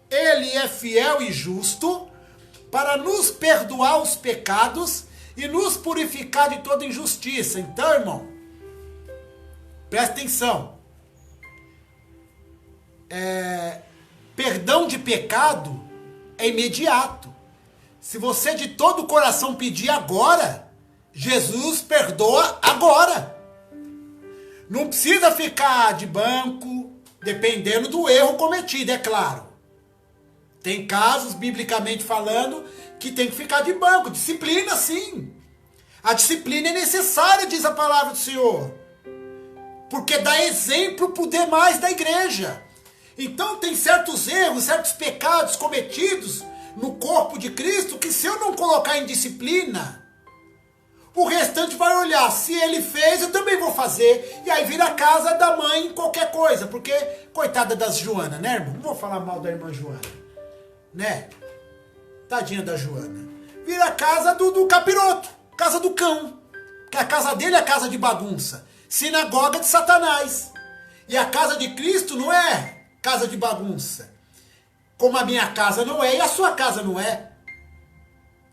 ele é fiel e justo para nos perdoar os pecados e nos purificar de toda injustiça. Então, irmão, presta atenção. Perdão de pecado é imediato. Se você de todo o coração pedir agora, Jesus perdoa agora. Não precisa ficar de banco, dependendo do erro cometido, é claro. Tem casos, biblicamente falando, que tem que ficar de banco. Disciplina, sim. A disciplina é necessária, diz a palavra do Senhor. Porque dá exemplo para os demais da igreja. Então tem certos erros, certos pecados cometidos no corpo de Cristo que se eu não colocar em disciplina, o restante vai olhar. Se ele fez, eu também vou fazer. E aí vira a casa da mãe qualquer coisa. Porque, coitada das Joana, né, irmão? Não vou falar mal da irmã Joana. Né? Tadinha da Joana. Vira a casa do capiroto. Casa do cão. Que a casa dele é a casa de bagunça. Sinagoga de Satanás. E a casa de Cristo não é casa de bagunça. Como a minha casa não é e a sua casa não é.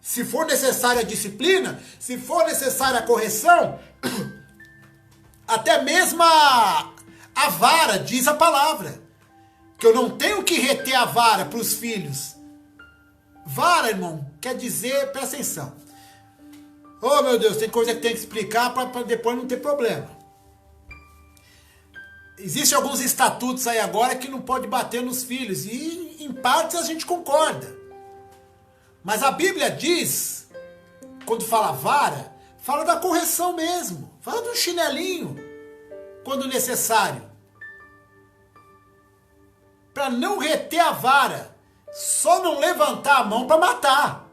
Se for necessária a disciplina, se for necessária a correção, até mesmo a vara, diz a palavra. Que eu não tenho que reter a vara para os filhos. Vara, irmão, quer dizer, presta atenção. Oh, meu Deus, tem coisa que tem que explicar para depois não ter problema. Existem alguns estatutos aí agora que não pode bater nos filhos. E em partes a gente concorda. Mas a Bíblia diz, quando fala vara, fala da correção mesmo. Fala do chinelinho, quando necessário. Para não reter a vara. Só não levantar a mão para matar.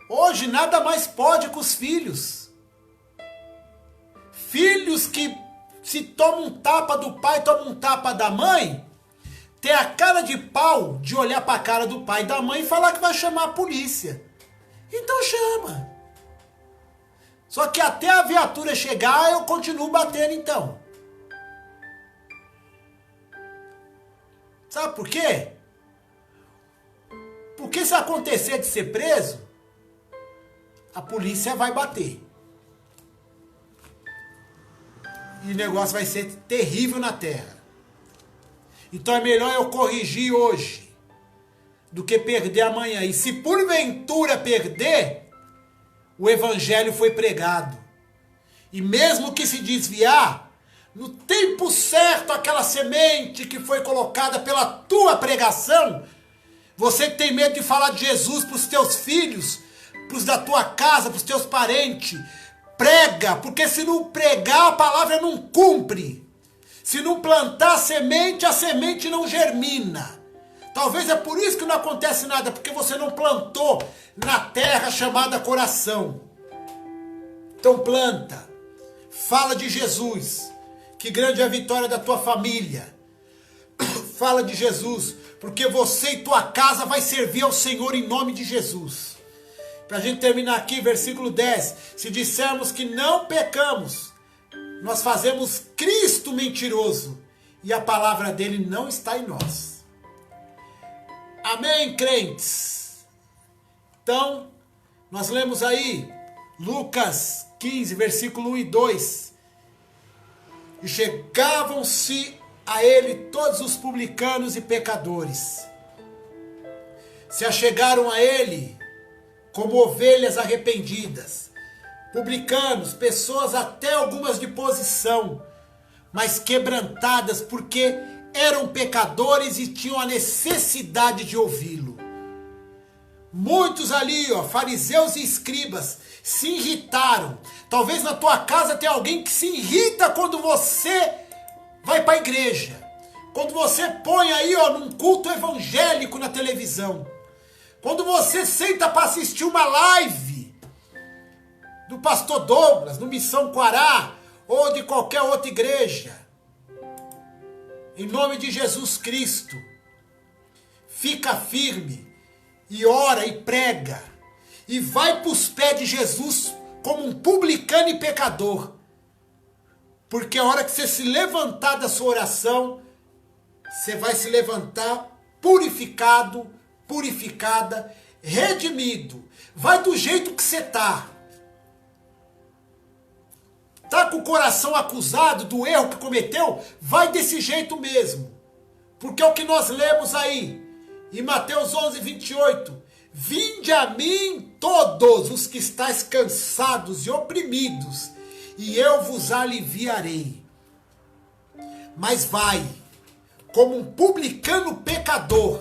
Hoje nada mais pode com os filhos. Filhos que se toma um tapa do pai, toma um tapa da mãe, tem a cara de pau de olhar para a cara do pai e da mãe e falar que vai chamar a polícia. Então chama. Só que até a viatura chegar, eu continuo batendo então. Sabe por quê? Porque se acontecer de ser preso, a polícia vai bater. E o negócio vai ser terrível na terra. Então é melhor eu corrigir hoje do que perder amanhã. E se porventura perder, o evangelho foi pregado. E mesmo que se desviar, no tempo certo, aquela semente que foi colocada pela tua pregação, você que tem medo de falar de Jesus para os teus filhos, para os da tua casa, para os teus parentes, prega, porque se não pregar, a palavra não cumpre. Se não plantar a semente não germina. Talvez é por isso que não acontece nada, porque você não plantou na terra chamada coração. Então planta, fala de Jesus, que grande é a vitória da tua família. Fala de Jesus, porque você e tua casa vai servir ao Senhor em nome de Jesus. Para a gente terminar aqui, versículo 10. Se dissermos que não pecamos, nós fazemos Cristo mentiroso e a palavra dele não está em nós. Amém, crentes? Então, nós lemos aí Lucas 15, versículo 1 e 2. E chegavam-se a ele todos os publicanos e pecadores. Se achegaram a ele como ovelhas arrependidas. Publicanos, pessoas até algumas de posição, mas quebrantadas porque eram pecadores e tinham a necessidade de ouvi-lo. Muitos ali, fariseus e escribas, se irritaram. Talvez na tua casa tenha alguém que se irrita quando você vai para a igreja. Quando você põe aí, num culto evangélico na televisão. Quando você senta para assistir uma live do pastor Douglas, no Missão Quará, ou de qualquer outra igreja. Em nome de Jesus Cristo, fica firme e ora e prega. E vai para os pés de Jesus como um publicano e pecador. Porque a hora que você se levantar da sua oração, você vai se levantar purificado, purificada, redimido. Vai do jeito que você está. Tá com o coração acusado do erro que cometeu? Vai desse jeito mesmo. Porque é o que nós lemos aí, em Mateus 11, 28. Vinde a mim todos os que estáis cansados e oprimidos, e eu vos aliviarei. Mas vai, como um publicano pecador,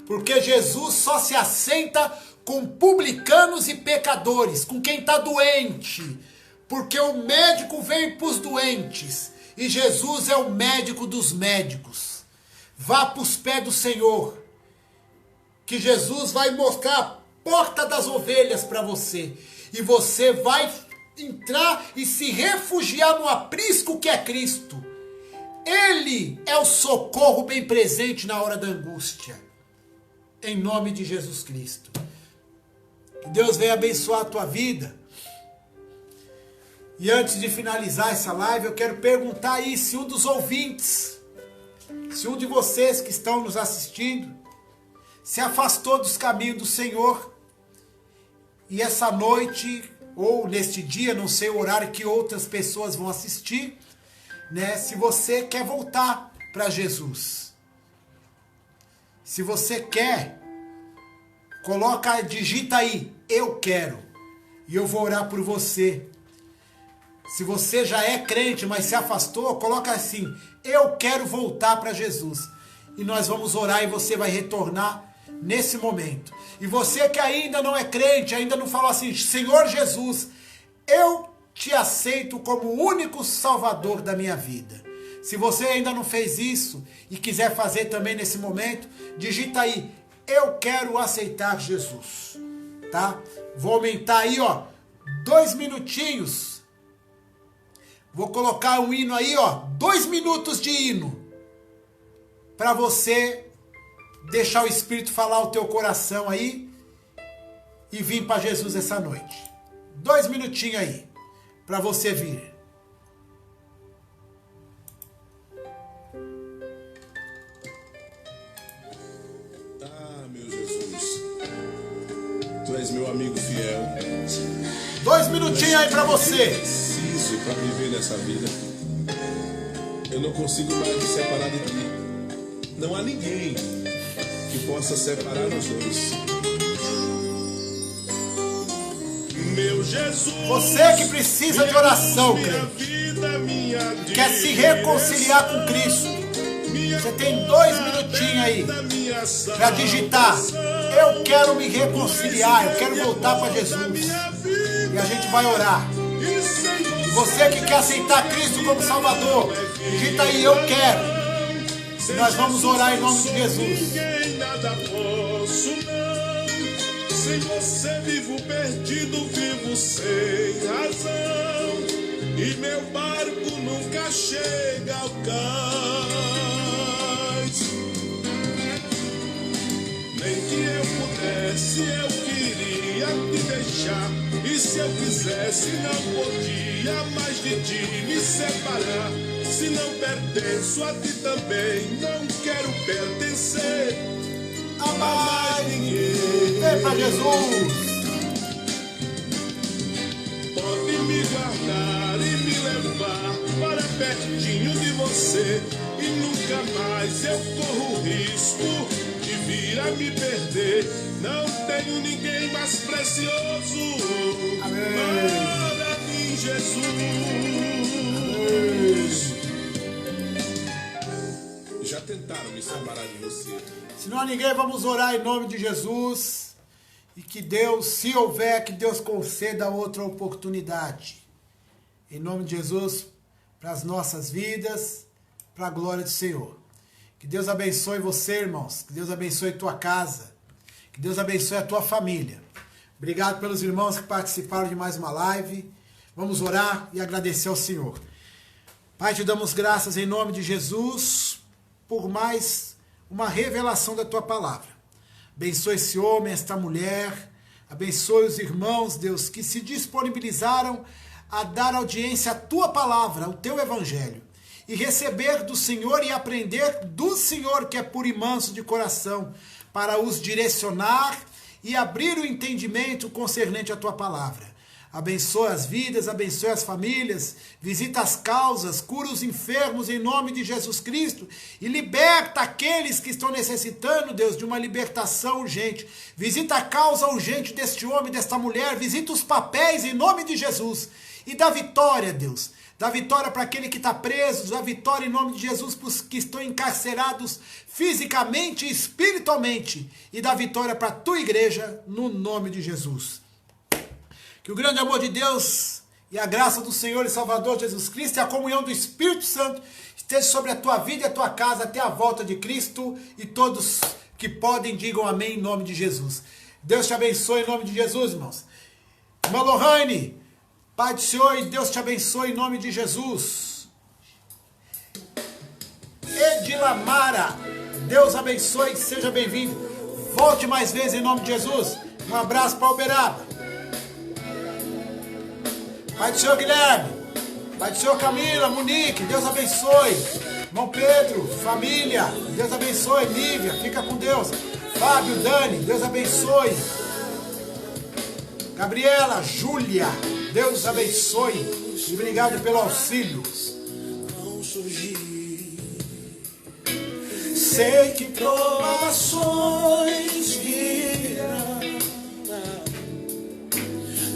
porque Jesus só se assenta com publicanos e pecadores, com quem está doente, porque o médico veio para os doentes, e Jesus é o médico dos médicos. Vá para os pés do Senhor, que Jesus vai mostrar a porta das ovelhas para você, e você vai entrar e se refugiar no aprisco que é Cristo. Ele é o socorro bem presente na hora da angústia. Em nome de Jesus Cristo. Que Deus venha abençoar a tua vida. E antes de finalizar essa live, eu quero perguntar aí se um dos ouvintes, se um de vocês que estão nos assistindo, se afastou dos caminhos do Senhor. E essa noite, ou neste dia, não sei o horário que outras pessoas vão assistir, né? Se você quer voltar para Jesus. Se você quer, digita aí, eu quero. E eu vou orar por você. Se você já é crente, mas se afastou, coloca assim, eu quero voltar para Jesus. E nós vamos orar e você vai retornar nesse momento. E você que ainda não é crente, ainda não falou assim, Senhor Jesus, eu te aceito como o único salvador da minha vida. Se você ainda não fez isso e quiser fazer também nesse momento, digita aí, eu quero aceitar Jesus, tá? Vou aumentar aí, 2 minutinhos. Vou colocar um hino aí, ó, 2 minutos de hino, para você deixar o Espírito falar o teu coração aí e vir para Jesus essa noite. 2 minutinhos aí, para você vir. Meu Jesus, Tu és meu amigo fiel. 2 minutinhos aí para você. Preciso para viver nessa vida. Eu não consigo mais me separar de Ti. Não há ninguém que possa separar nós dois. Meu Jesus, você que precisa de oração, quer se reconciliar com Cristo, você tem 2 minutinhos aí para digitar: eu quero me reconciliar, eu quero voltar para Jesus. E a gente vai orar. E você que quer aceitar Cristo como Salvador, digita aí: eu quero. E nós vamos orar em nome de Jesus. Sem você vivo perdido, vivo sem razão. E meu barco nunca chega ao cais. Nem que eu pudesse, eu queria te deixar. E se eu quisesse, não podia mais de ti me separar. Se não pertenço a ti também, não quero pertencer a mais ninguém. Vem pra Jesus. Pode me guardar e me levar para pertinho de você. E nunca mais eu corro o risco de vir a me perder. Não tenho ninguém mais precioso. Amém. Para mim, Jesus. Amém. Já tentaram me separar de você. Se não há ninguém, vamos orar em nome de Jesus. E que Deus, se houver, que Deus conceda outra oportunidade. Em nome de Jesus, para as nossas vidas, para a glória do Senhor. Que Deus abençoe você, irmãos. Que Deus abençoe tua casa. Que Deus abençoe a tua família. Obrigado pelos irmãos que participaram de mais uma live. Vamos orar e agradecer ao Senhor. Pai, te damos graças em nome de Jesus por mais uma revelação da tua palavra. Abençoe esse homem, esta mulher. Abençoe os irmãos, Deus, que se disponibilizaram a dar audiência à tua palavra, ao teu evangelho. E receber do Senhor e aprender do Senhor, que é puro e manso de coração, para os direcionar e abrir o entendimento concernente à tua palavra. Abençoa as vidas, abençoa as famílias, visita as causas, cura os enfermos em nome de Jesus Cristo e liberta aqueles que estão necessitando, Deus, de uma libertação urgente. Visita a causa urgente deste homem, desta mulher, visita os papéis em nome de Jesus e dá vitória, Deus. Dá vitória para aquele que está preso, dá vitória em nome de Jesus para os que estão encarcerados fisicamente e espiritualmente e dá vitória para a tua igreja no nome de Jesus. Que o grande amor de Deus e a graça do Senhor e Salvador Jesus Cristo e a comunhão do Espírito Santo esteja sobre a tua vida e a tua casa até a volta de Cristo, e todos que podem digam amém em nome de Jesus. Deus te abençoe em nome de Jesus, irmãos. Irmã Lohane, Pai do Senhor, e Deus te abençoe em nome de Jesus. Edilamara, Deus abençoe, seja bem-vindo. Volte mais vezes em nome de Jesus. Um abraço para Uberaba. Pai do Senhor Guilherme, Pai do Senhor Camila, Monique, Deus abençoe. Irmão Pedro, família, Deus abençoe. Lívia, fica com Deus. Fábio, Dani, Deus abençoe. Gabriela, Júlia, Deus abençoe. E obrigado pelo auxílio. Sei que provações virão,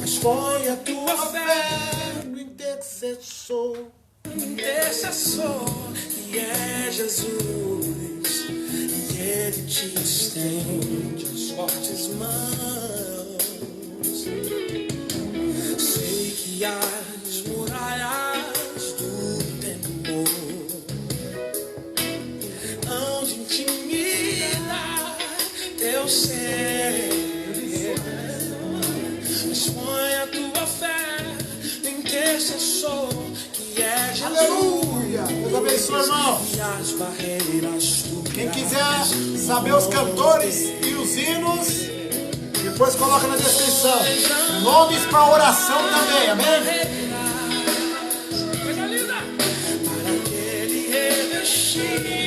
mas põe a tua fé no intercessor. Intercessor, que é Jesus, e Ele te estende as fortes mãos. Sei que as muralhas do temor hão de intimidar teu ser, mas põe a tua fé no intercessor, que que é Jesus. Aleluia. Deus abençoe, irmão. E as barreiras tu Quem quiser saber os cantores e os hinos, depois coloca na descrição. Nomes para oração também, amém? para que ele revestir